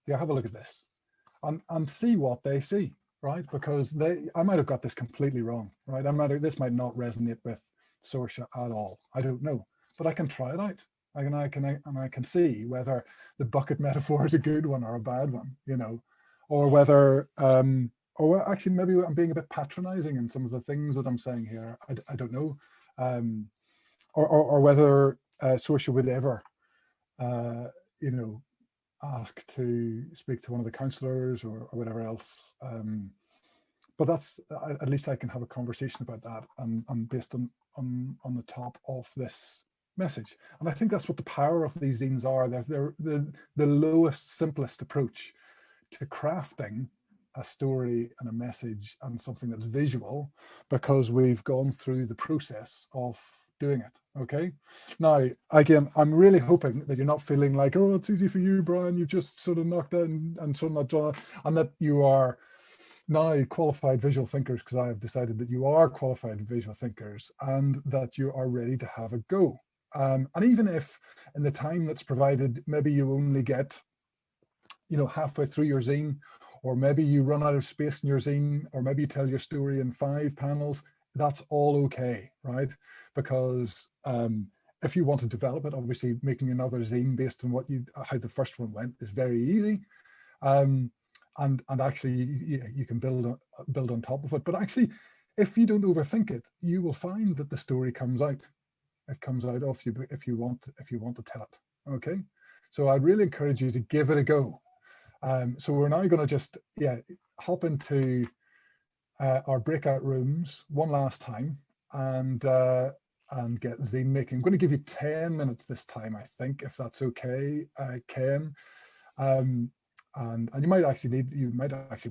Here, have a look at this. And see what they see, right? Because I might have got this completely wrong, right? This might not resonate with Saoirse at all. I don't know, but I can try it out. I can see whether the bucket metaphor is a good one or a bad one, or whether, or actually maybe I'm being a bit patronizing in some of the things that I'm saying here. I don't know, or whether Saoirse would ever, ask to speak to one of the counselors or whatever else. But that's, at least I can have a conversation about that and based on the top of this message. And I think that's what the power of these zines are. They're the lowest, simplest approach to crafting a story and a message and something that's visual, because we've gone through the process of doing it. Okay. Now, again, I'm really hoping that you're not feeling like, oh, it's easy for you, Brian, you just sort of knocked in and sort of not, and that you are now qualified visual thinkers, because I have decided that you are qualified visual thinkers and that you are ready to have a go. And even if in the time that's provided, maybe you only get, halfway through your zine, or maybe you run out of space in your zine, or maybe you tell your story in 5 panels, that's all okay, right? Because if you want to develop it, obviously making another zine based on how the first one went is very easy. And actually you can build on top of it. But actually, if you don't overthink it, you will find that the story comes out. It comes out of you if you want to tell it. Okay, so I'd really encourage you to give it a go. So we're now going to just hop into our breakout rooms one last time and get zine making. I'm going to give you 10 minutes this time, I think, if that's okay, Ken. And you might actually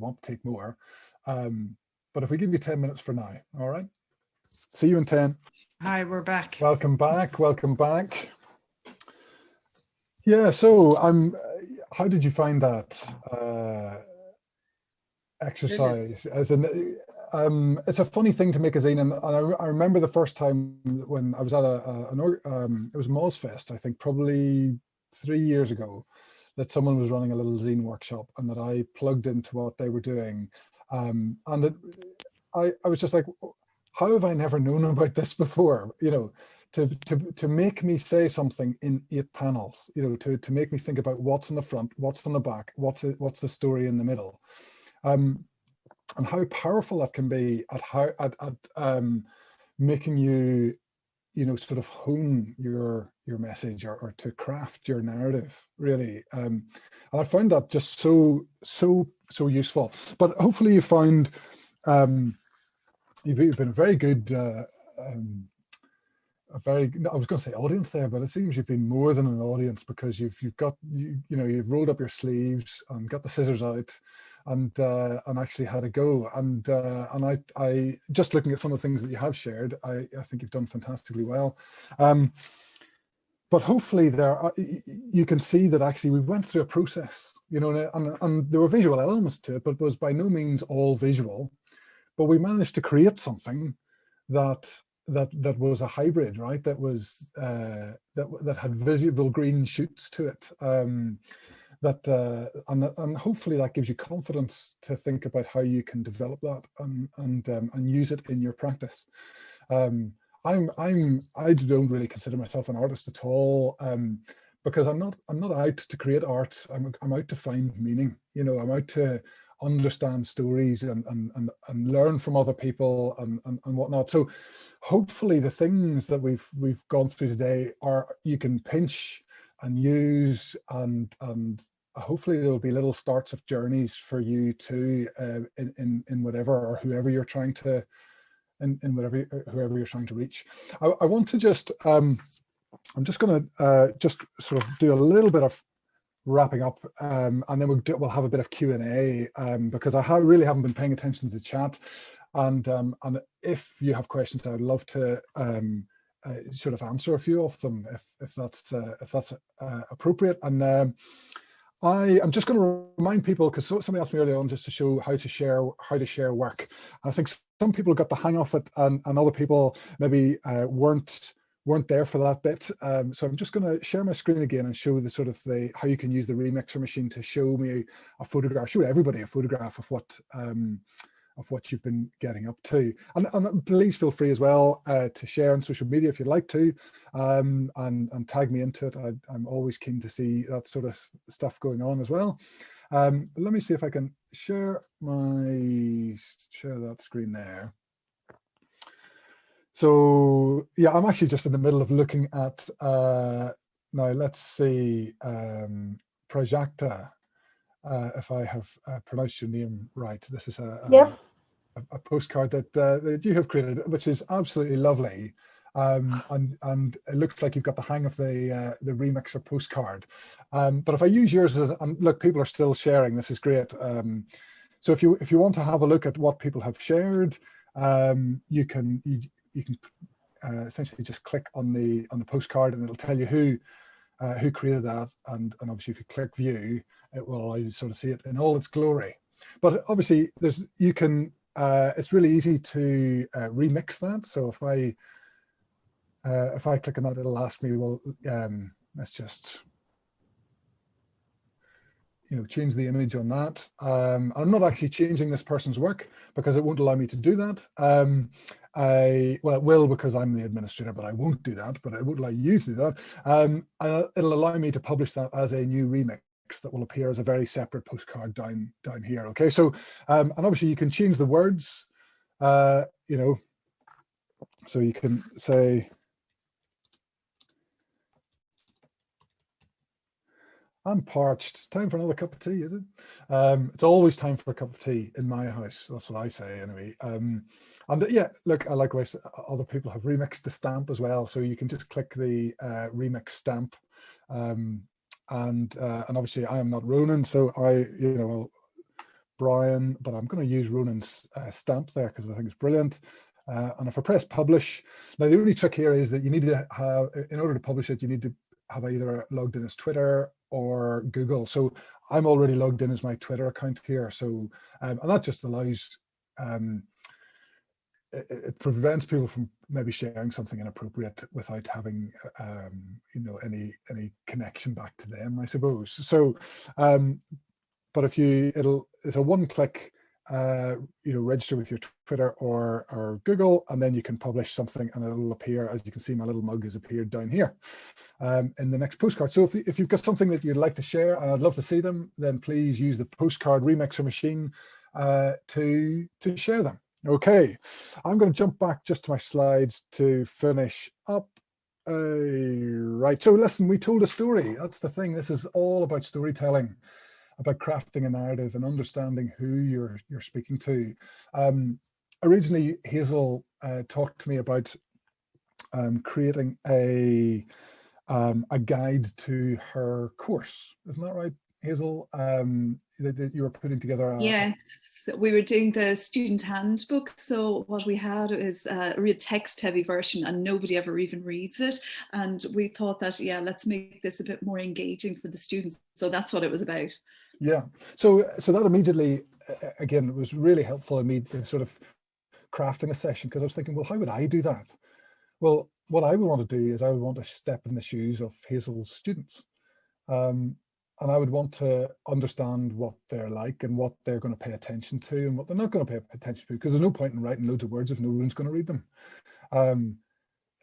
want to take more. But if we give you 10 minutes for now, all right? See you in 10. Hi, we're back. Welcome back. Welcome back. Yeah. So how did you find that exercise? As in, it's a funny thing to make a zine, and I remember the first time when I was at it was Mozfest, I think probably 3 years ago, that someone was running a little zine workshop and that I plugged into what they were doing, and I was just like, how have I never known about this before? To make me say something in 8 panels, to make me think about what's in the front, what's on the back, what's the story in the middle, and how powerful that can be at making you, sort of hone your message or to craft your narrative, really. And I found that just so useful. But hopefully you found you've been a very good, I was going to say audience there, but it seems you've been more than an audience, because you've you've rolled up your sleeves and got the scissors out and actually had a go. And I just looking at some of the things that you have shared, I think you've done fantastically well. But hopefully you can see that actually we went through a process, and there were visual elements to it, but it was by no means all visual. But we managed to create something that was a hybrid, right? That was that had visible green shoots to it. And hopefully that gives you confidence to think about how you can develop that and use it in your practice. I don't really consider myself an artist at all, because I'm not out to create art. I'm out to find meaning. I'm out to understand stories and learn from other people and whatnot. So hopefully the things that we've gone through today you can pinch and use, and hopefully there'll be little starts of journeys for you too, in whatever or whoever you're trying to whoever you're trying to reach. I want to just I'm just going to just sort of do a little bit of wrapping up, and then we'll have a bit of Q&A, because I really haven't been paying attention to the chat, and if you have questions, I'd love to sort of answer a few of them if that's appropriate. And I'm just going to remind people, because somebody asked me earlier on just to show how to share work. I think some people got the hang of it, and other people maybe weren't there for that bit. So I'm just going to share my screen again and show how you can use the remixer machine to show me a photograph, show everybody a photograph of what you've been getting up to. And please feel free as well to share on social media if you'd like to, and tag me into it. I'm always keen to see that sort of stuff going on as well. Let me see if I can share that screen there. So yeah, I'm actually just in the middle of looking at, now let's see, Prajakta, if I have pronounced your name right. This is a postcard that you have created, which is absolutely lovely. And it looks like you've got the hang of the remixer postcard. But if I use yours, and look, people are still sharing, this is great. So if you want to have a look at what people have shared, you can essentially just click on the postcard, and it'll tell you who created that, and obviously if you click view, it will allow you to sort of see it in all its glory. But obviously it's really easy to remix that. So if I click on that, it'll ask me, well, let's just change the image on that. I'm not actually changing this person's work because it won't allow me to do that. Well, it will, because I'm the administrator, but I won't do that, but it won't allow you to do that. It'll allow me to publish that as a new remix that will appear as a very separate postcard down here. Okay, so and obviously you can change the words, so you can say, I'm parched, it's time for another cup of tea, is it? It's always time for a cup of tea in my house. That's what I say anyway. And yeah, look, I like what other people have remixed the stamp as well. So you can just click the remix stamp. And obviously I am not Ronan, so Brian, but I'm going to use Ronan's stamp there because I think it's brilliant. And if I press publish, now the only trick here is that you need to have, in order to publish it, you need to have either logged in as Twitter or Google. So I'm already logged in as my Twitter account here. So and that just allows, it prevents people from maybe sharing something inappropriate without having any connection back to them, I suppose. So but if it's a one-click register with your Twitter or Google, and then you can publish something and it'll appear, as you can see, my little mug has appeared down here in the next postcard. So if you've got something that you'd like to share, and I'd love to see them, then please use the postcard remixer machine to share them. Okay, I'm going to jump back just to my slides to finish up. Right, so listen, we told a story. That's the thing. This is all about storytelling, about crafting a narrative and understanding who you're speaking to. Originally, Hazel talked to me about creating a guide to her course. Isn't that right, Hazel? That you were putting together. Yes, we were doing the student handbook. So what we had is a real text-heavy version, and nobody ever even reads it. And we thought that, yeah, let's make this a bit more engaging for the students. So that's what it was about. Yeah, so that immediately, again, it was really helpful in me to sort of crafting a session, because I was thinking, well, how would I do that? Well, what I would want to do is I would want to step in the shoes of Hazel's students. And I would want to understand what they're like and what they're going to pay attention to and what they're not going to pay attention to, because there's no point in writing loads of words if no one's going to read them.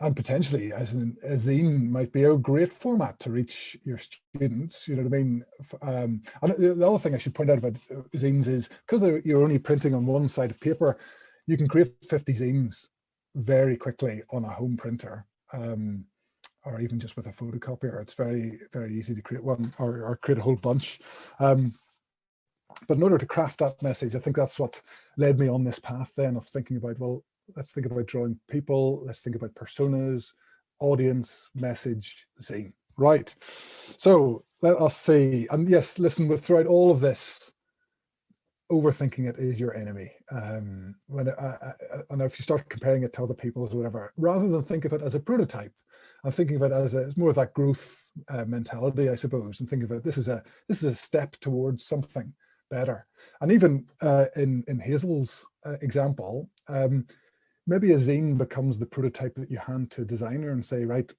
and potentially as a zine might be a great format to reach your students, you know what I mean? And the other thing I should point out about zines is because you're only printing on one side of paper, you can create 50 zines very quickly on a home printer, or even just with a photocopier. It's very, very easy to create one or create a whole bunch. But in order to craft that message, I think that's what led me on this path then of thinking about, well, let's think about drawing people, let's think about personas, audience, message, zine. Right. So let us see. And yes, listen, throughout all of this, overthinking it is your enemy. And if you start comparing it to other people's or whatever, rather than think of it as a prototype, I'm thinking of it as it's more of that growth mentality, I suppose, and think of it, this is a step towards something better. And even in Hazel's example, maybe a zine becomes the prototype that you hand to a designer and say, right,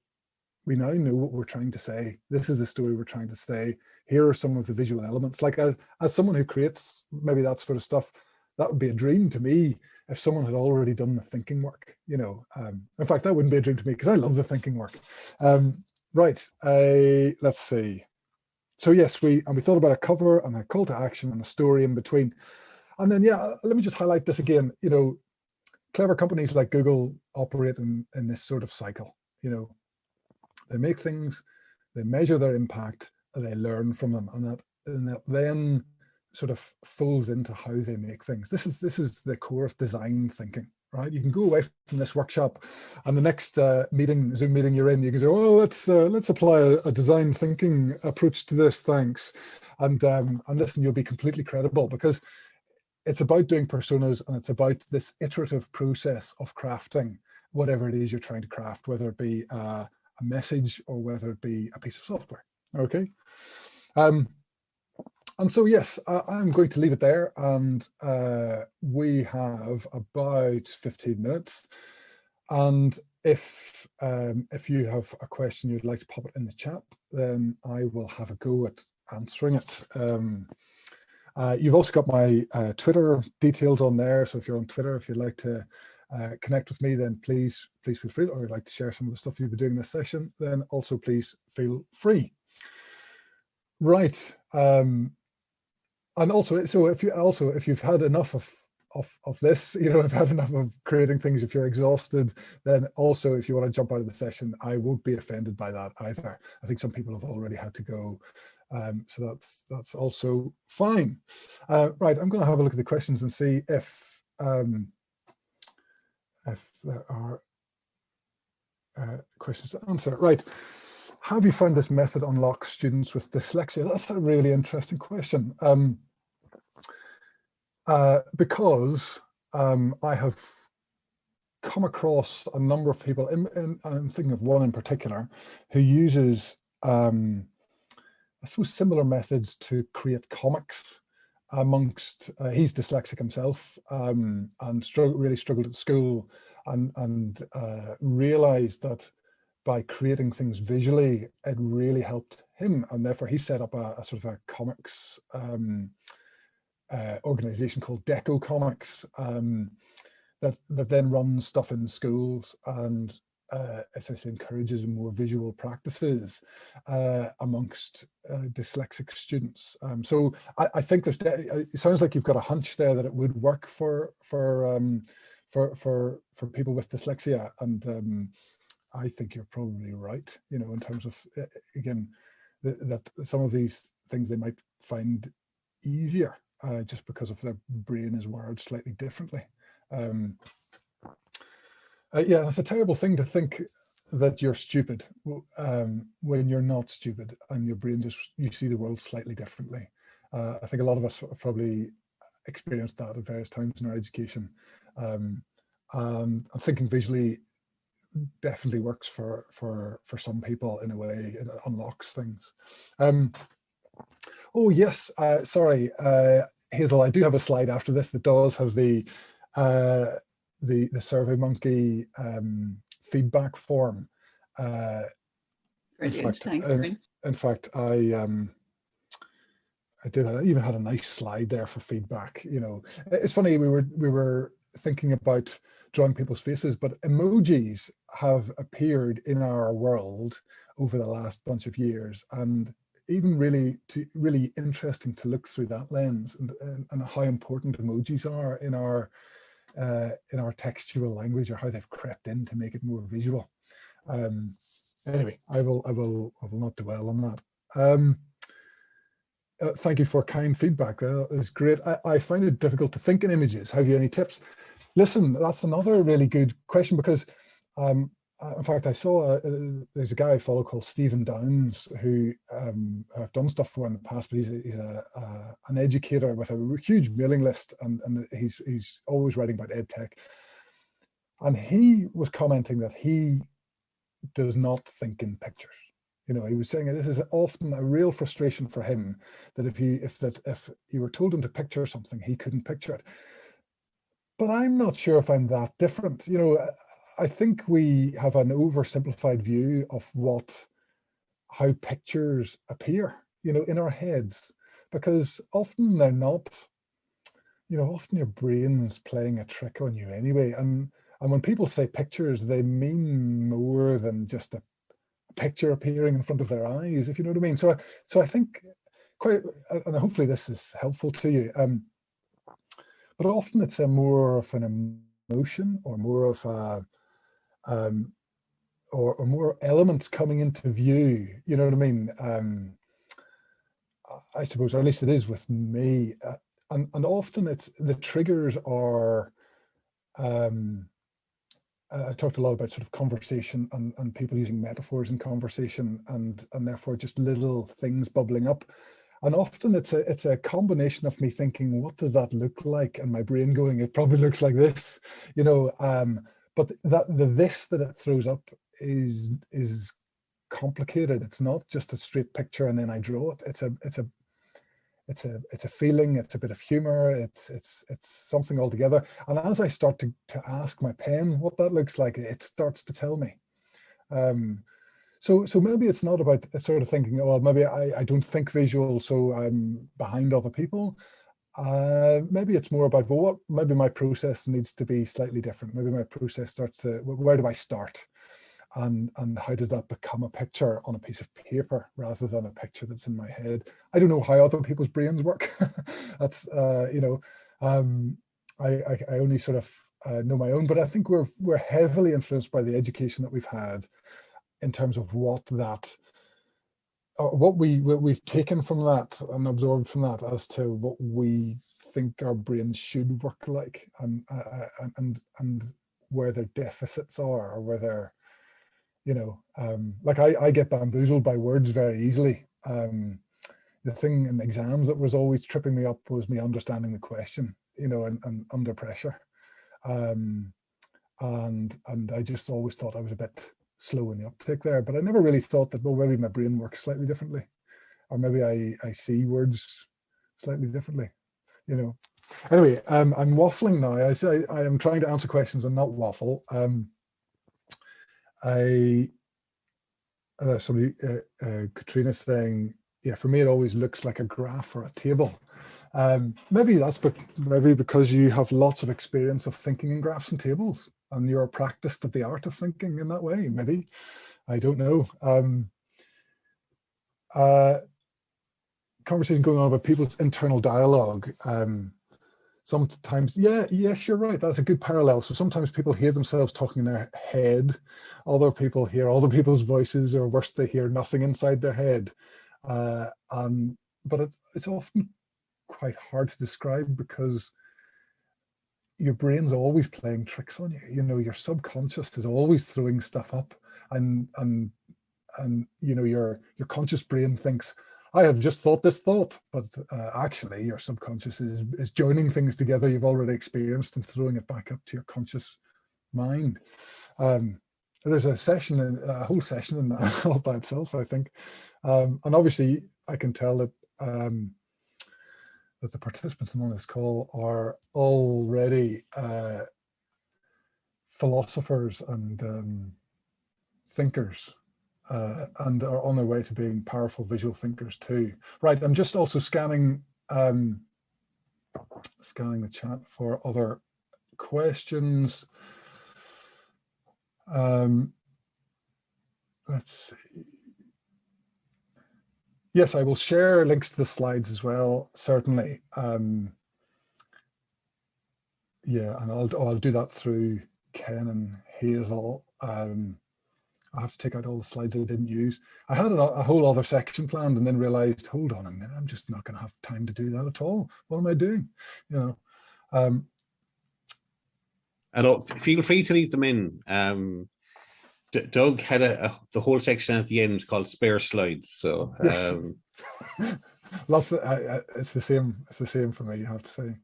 we now know what we're trying to say. This is the story we're trying to say. Here are some of the visual elements. Like as someone who creates maybe that sort of stuff, that would be a dream to me if someone had already done the thinking work, you know. In fact, that wouldn't be a dream to me because I love the thinking work. Right, let's see. So yes, we thought about a cover and a call to action and a story in between. And then, yeah, let me just highlight this again. You know, clever companies like Google operate in this sort of cycle. You know, they make things, they measure their impact, and they learn from them, and that then sort of folds into how they make things. This is the core of design thinking, right? You can go away from this workshop, and the next Zoom meeting you're in, you can say, "Oh, let's apply a design thinking approach to this, thanks," and listen, you'll be completely credible because it's about doing personas, and it's about this iterative process of crafting whatever it is you're trying to craft, whether it be a message or whether it be a piece of software. Okay. And so, yes, I'm going to leave it there. And we have about 15 minutes. And if you have a question you'd like to pop it in the chat, then I will have a go at answering it. You've also got my Twitter details on there. So if you're on Twitter, if you'd like to connect with me, then please feel free, or you'd like to share some of the stuff you've been doing in this session, then also please feel free. Right. And also, so if you've had enough of this, you know, if you've had enough of creating things, if you're exhausted, then also if you want to jump out of the session, I won't be offended by that either. I think some people have already had to go. So that's also fine. Right, I'm going to have a look at the questions and see if there are questions to answer. Right. Have you found this method unlocks students with dyslexia? That's a really interesting question. Because I have come across a number of people, and I'm thinking of one in particular, who uses, I suppose, similar methods to create comics amongst, he's dyslexic himself, and really struggled at school, and realized that by creating things visually, it really helped him, and therefore he set up a sort of a comics organization called Deco Comics that then runs stuff in schools and essentially encourages more visual practices amongst dyslexic students. So I think it sounds like you've got a hunch there that it would work for people with dyslexia, and I think you're probably right, you know, in terms of, again, that some of these things they might find easier just because of their brain is wired slightly differently. Yeah, it's a terrible thing to think that you're stupid when you're not stupid and your brain you see the world slightly differently. I think a lot of us have probably experienced that at various times in our education. And thinking visually definitely works for some people in a way. It unlocks things. Oh yes, sorry, Hazel, I do have a slide after this that does have the SurveyMonkey feedback form. Brilliant, thanks, Bryan. In fact, I even had a nice slide there for feedback. You know, it's funny, we were thinking about drawing people's faces, but emojis have appeared in our world over the last bunch of years, and even really interesting to look through that lens and how important emojis are in our textual language, or how they've crept in to make it more visual. Anyway, I will not dwell on that. Thank you for kind feedback. That is great. I find it difficult to think in images. Have you any tips? Listen, that's another really good question, because in fact, I saw there's a guy I follow called Stephen Downes, who I've done stuff for in the past, but he's an educator with a huge mailing list, and he's always writing about ed tech. And he was commenting that he does not think in pictures. You know, he was saying this is often a real frustration for him, that if you were told him to picture something, he couldn't picture it. But I'm not sure if I'm that different. You know, I think we have an oversimplified view of how pictures appear, you know, in our heads, because often they're not, you know, often your brain's playing a trick on you anyway. And when people say pictures, they mean more than just a picture appearing in front of their eyes, if you know what I mean. So I think and hopefully this is helpful to you, but often it's a more of an emotion, or more of a or more elements coming into view, you know what I mean. I suppose, or at least it is with me, and often it's the triggers are I talked a lot about sort of conversation and people using metaphors in conversation, and therefore just little things bubbling up. And often it's a combination of me thinking, what does that look like? And my brain going, it probably looks like this, you know. But this that it throws up is complicated. It's not just a straight picture and then I draw it. It's a feeling, it's a bit of humor, it's something altogether. And as I start to ask my pen what that looks like, it starts to tell me. So maybe it's not about sort of thinking, oh, well, maybe I don't think visual, so I'm behind other people. Maybe it's more about, well, maybe my process needs to be slightly different. Maybe my process starts to, where do I start? And how does that become a picture on a piece of paper rather than a picture that's in my head? I don't know how other people's brains work. That's you know, I only sort of know my own, but I think we're heavily influenced by the education that we've had in terms of what we've taken from that and absorbed from that as to what we think our brains should work like, and where their deficits are, or where they're, you know, like I get bamboozled by words very easily. The thing in exams that was always tripping me up was me understanding the question, you know, and under pressure. And I just always thought I was a bit slow in the uptake there, but I never really thought that, well, maybe my brain works slightly differently, or maybe I see words slightly differently, you know. Anyway, I'm waffling now. I am trying to answer questions and not waffle. Somebody, Katrina saying, yeah, for me it always looks like a graph or a table. Maybe because you have lots of experience of thinking in graphs and tables, and you're practiced at the art of thinking in that way. Maybe, I don't know. Conversation going on about people's internal dialogue. Sometimes, yes, you're right. That's a good parallel. So sometimes people hear themselves talking in their head. Other people hear other people's voices, or worse, they hear nothing inside their head. But it's often quite hard to describe, because your brain's always playing tricks on you. You know, your subconscious is always throwing stuff up, and you know, your conscious brain thinks, I have just thought this thought, but actually your subconscious is joining things together you've already experienced and throwing it back up to your conscious mind. There's a whole session in that all by itself, I think. And obviously I can tell that that the participants on this call are already philosophers and thinkers. And are on their way to being powerful visual thinkers too. Right, I'm just also scanning the chat for other questions. Let's see. Yes, I will share links to the slides as well, certainly. Yeah, and I'll do that through Ken and Hazel. I have to take out all the slides I didn't use. I had a whole other section planned and then realized, hold on a minute, I'm just not going to have time to do that at all. What am I doing? You know. And feel free to leave them in. Doug had the whole section at the end called spare slides. So yes. Lots of, it's the same. It's the same for me, I have to say.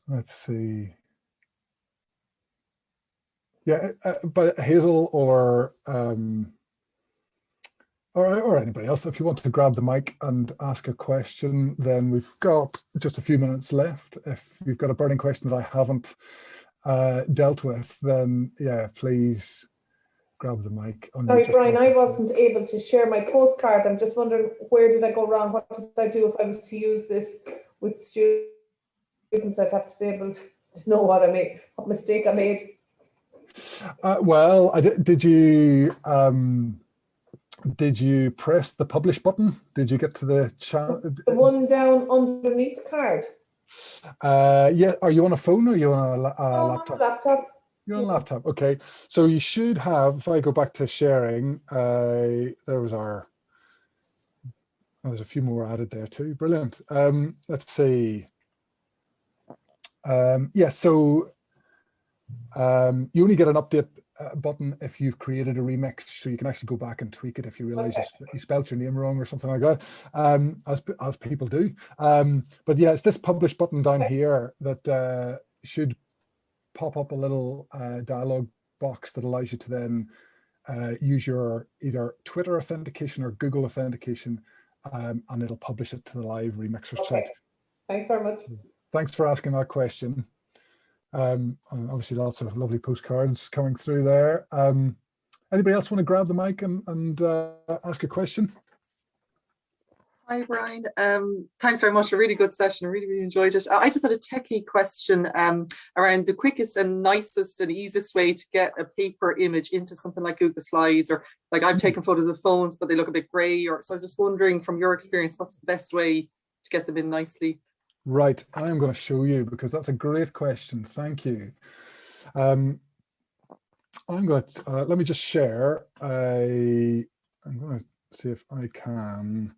Let's see. Yeah, but Hazel or anybody else, if you want to grab the mic and ask a question, then we've got just a few minutes left. If you've got a burning question that I haven't dealt with, then yeah, please grab the mic. Sorry, Brian, I wasn't able to share my postcard. I'm just wondering, where did I go wrong? What did I do if I was to use this with students? I'd have to be able to know what mistake I made. Well, did you press the publish button? Did you get to the chat? The one down underneath the card. Yeah. Are you on a phone or are you on a laptop? On a laptop. You're on a laptop. Okay. So you should have. If I go back to sharing, there was our. Oh, there's a few more added there too. Brilliant. Let's see. Yeah. So. You only get an update button if you've created a remix, so you can actually go back and tweak it if you realize you spelled your name wrong or something like that, as people do. But yeah, it's this publish button down here that should pop up a little dialog box that allows you to then use your either Twitter authentication or Google authentication, and it'll publish it to the live remixer site. Thanks very much. Thanks for asking that question. And obviously lots of lovely postcards coming through there. Anybody else want to grab the mic and ask a question? Hi, Brian. Thanks very much. A really good session. I really enjoyed it. I just had a techie question around the quickest and nicest and easiest way to get a paper image into something like Google Slides, or like I've taken photos of phones, but they look a bit grey. Or so I was just wondering, from your experience, what's the best way to get them in nicely? Right, I am going to show you because that's a great question. Thank you. I'm going to let me just share. I'm going to see if I can,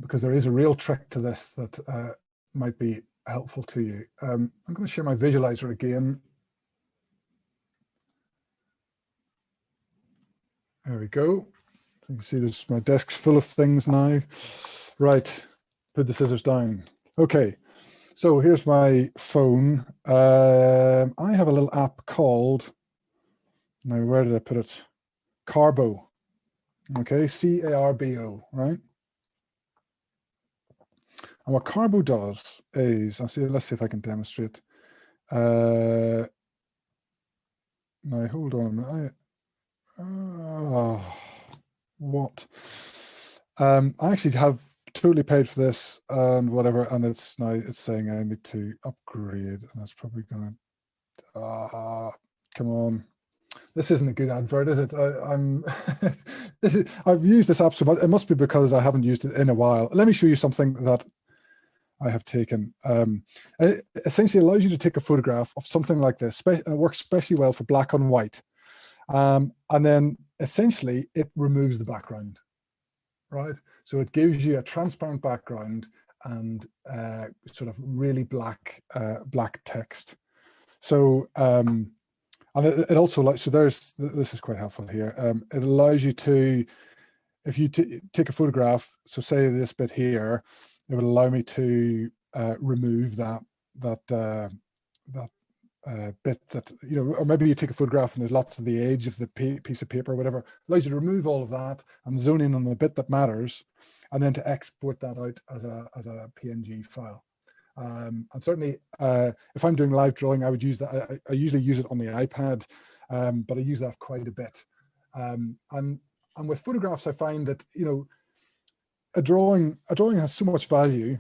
because there is a real trick to this that might be helpful to you. I'm going to share my visualizer again. There we go. You can see this. My desk's full of things now. Right. Put the scissors down. Okay, so here's my phone. I have a little app called, now where did I put it? Carbo. Okay, C-A-R-B-O, right? And what Carbo does is, let's see if I can demonstrate. Now hold on a minute. What? I actually have totally paid for this and whatever, and it's saying I need to upgrade, and that's probably gonna come on, this isn't a good advert, is it? I've used this app so much, it must be because I haven't used it in a while. Let me show you something that I have taken. It essentially allows you to take a photograph of something like this, and it works especially well for black and white, and then essentially it removes the background, right? So it gives you a transparent background and sort of really black text. So and it also, so this is quite helpful here. It allows you to, if you take a photograph, so say this bit here, it would allow me to remove that bit that, you know, or maybe you take a photograph and there's lots of the edge of the piece of paper or whatever, allows you to remove all of that and zone in on the bit that matters, and then to export that out as a PNG file. And certainly if I'm doing live drawing, I would use that. I usually use it on the iPad, but I use that quite a bit. And with photographs, I find that, you know, a drawing has so much value,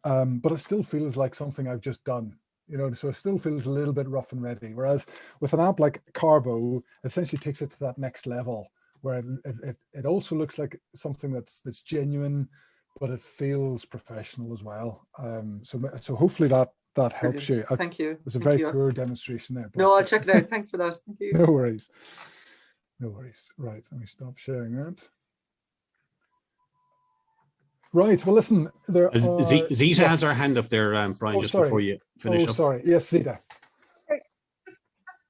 but it still feels like something I've just done. you know, so it still feels a little bit rough and ready. Whereas with an app like Carbo, it essentially takes it to that next level, where it also looks like something that's genuine, but it feels professional as well. So hopefully that helps you. Thank you. It was a Thank very you. poor demonstration there. No, I'll check it out. Thanks for that. Thank you. No worries. No worries. Right, let me stop sharing that. Right, well, listen, there are... Zita has her hand up there, Brian, just before you finish up. Sorry. Yes, Zita.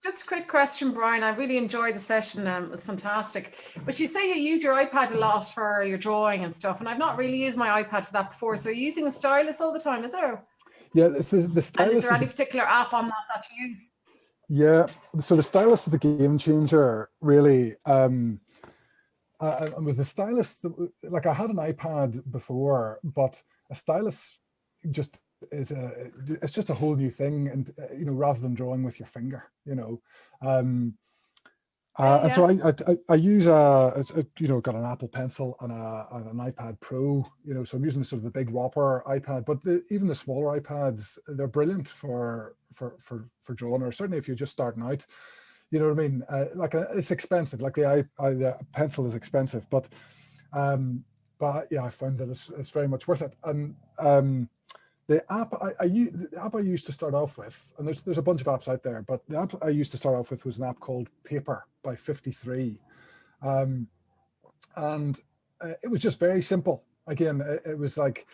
Just a quick question, Brian. I really enjoyed the session. It was fantastic. But you say you use your iPad a lot for your drawing and stuff, and I've not really used my iPad for that before. So you're using a stylus all the time, is there? Yeah, the stylus. And is there any particular app on that you use? Yeah, so the stylus is the game changer, really. And was the stylus, like I had an iPad before, but a stylus just it's just a whole new thing, and you know, rather than drawing with your finger, you know. And so I use you know, got an Apple Pencil and an iPad Pro, you know, so I'm using sort of the big whopper iPad, but even the smaller iPads, they're brilliant for drawing, or certainly if you're just starting out, you know what I mean. It's expensive, like the pencil is expensive, but yeah, I found that it's very much worth it. And the app I used to start off with, and there's a bunch of apps out there, but the app I used to start off with was an app called Paper by 53, and it was just very simple. Again, it was like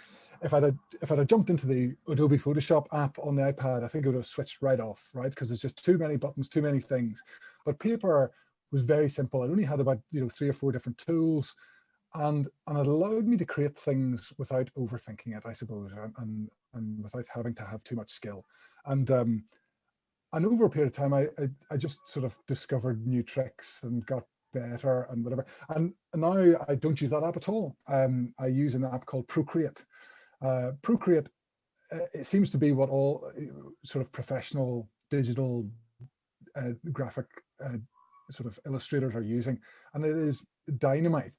if I'd have jumped into the Adobe Photoshop app on the iPad, I think it would have switched right off, right? Because there's just too many buttons, too many things. But Paper was very simple. It only had about 3 or 4 different tools, and it allowed me to create things without overthinking it, I suppose, and without having to have too much skill. And over a period of time, I just sort of discovered new tricks and got better and whatever. And now I don't use that app at all. I use an app called Procreate. Procreate, it seems to be what all sort of professional digital graphic sort of illustrators are using, and it is dynamite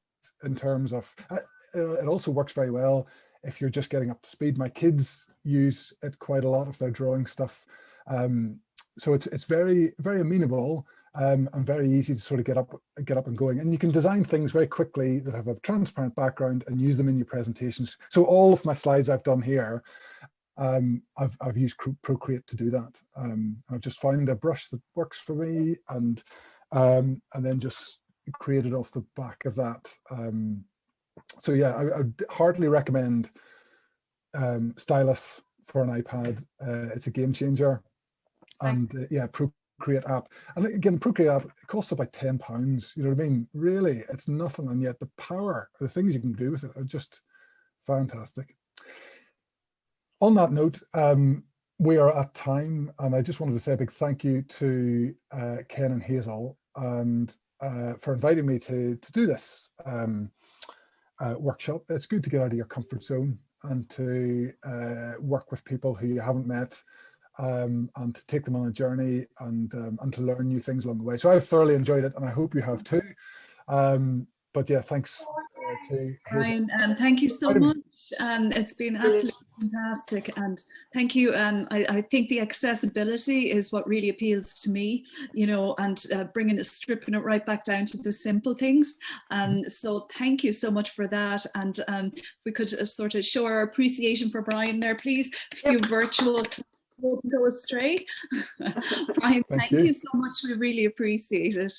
in terms of it also works very well if you're just getting up to speed. My kids use it quite a lot if they're drawing stuff, so it's very, very amenable and very easy to sort of get up and going, and you can design things very quickly that have a transparent background and use them in your presentations. So all of my slides I've done here, I've used Procreate to do that. I've just found a brush that works for me, and then just created off the back of that. So yeah, I would heartily recommend Stylus for an iPad. It's a game changer. And yeah, Procreate app. And again, the Procreate app, it costs about £10. You know what I mean? Really, it's nothing. And yet the power, the things you can do with it are just fantastic. On that note, we are at time, and I just wanted to say a big thank you to Ken and Hazel and for inviting me to do this workshop. It's good to get out of your comfort zone and to work with people who you haven't met, and to take them on a journey and to learn new things along the way. So I've thoroughly enjoyed it, and I hope you have too. But yeah, thanks to Brian, and thank you so much. It's been absolutely fantastic, and thank you. I think the accessibility is what really appeals to me, you know, and stripping it right back down to the simple things. So thank you so much for that. And if we could sort of show our appreciation for Brian there, please. A few virtual won't go astray. Brian, thank you so much. We really appreciate it.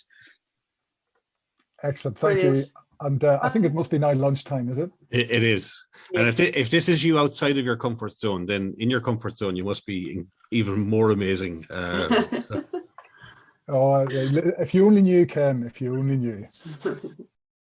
Excellent, thank you. And I think it must be now lunchtime, is it? It is. And if this is you outside of your comfort zone, then in your comfort zone, you must be even more amazing. Oh, if you only knew, Ken, if you only knew.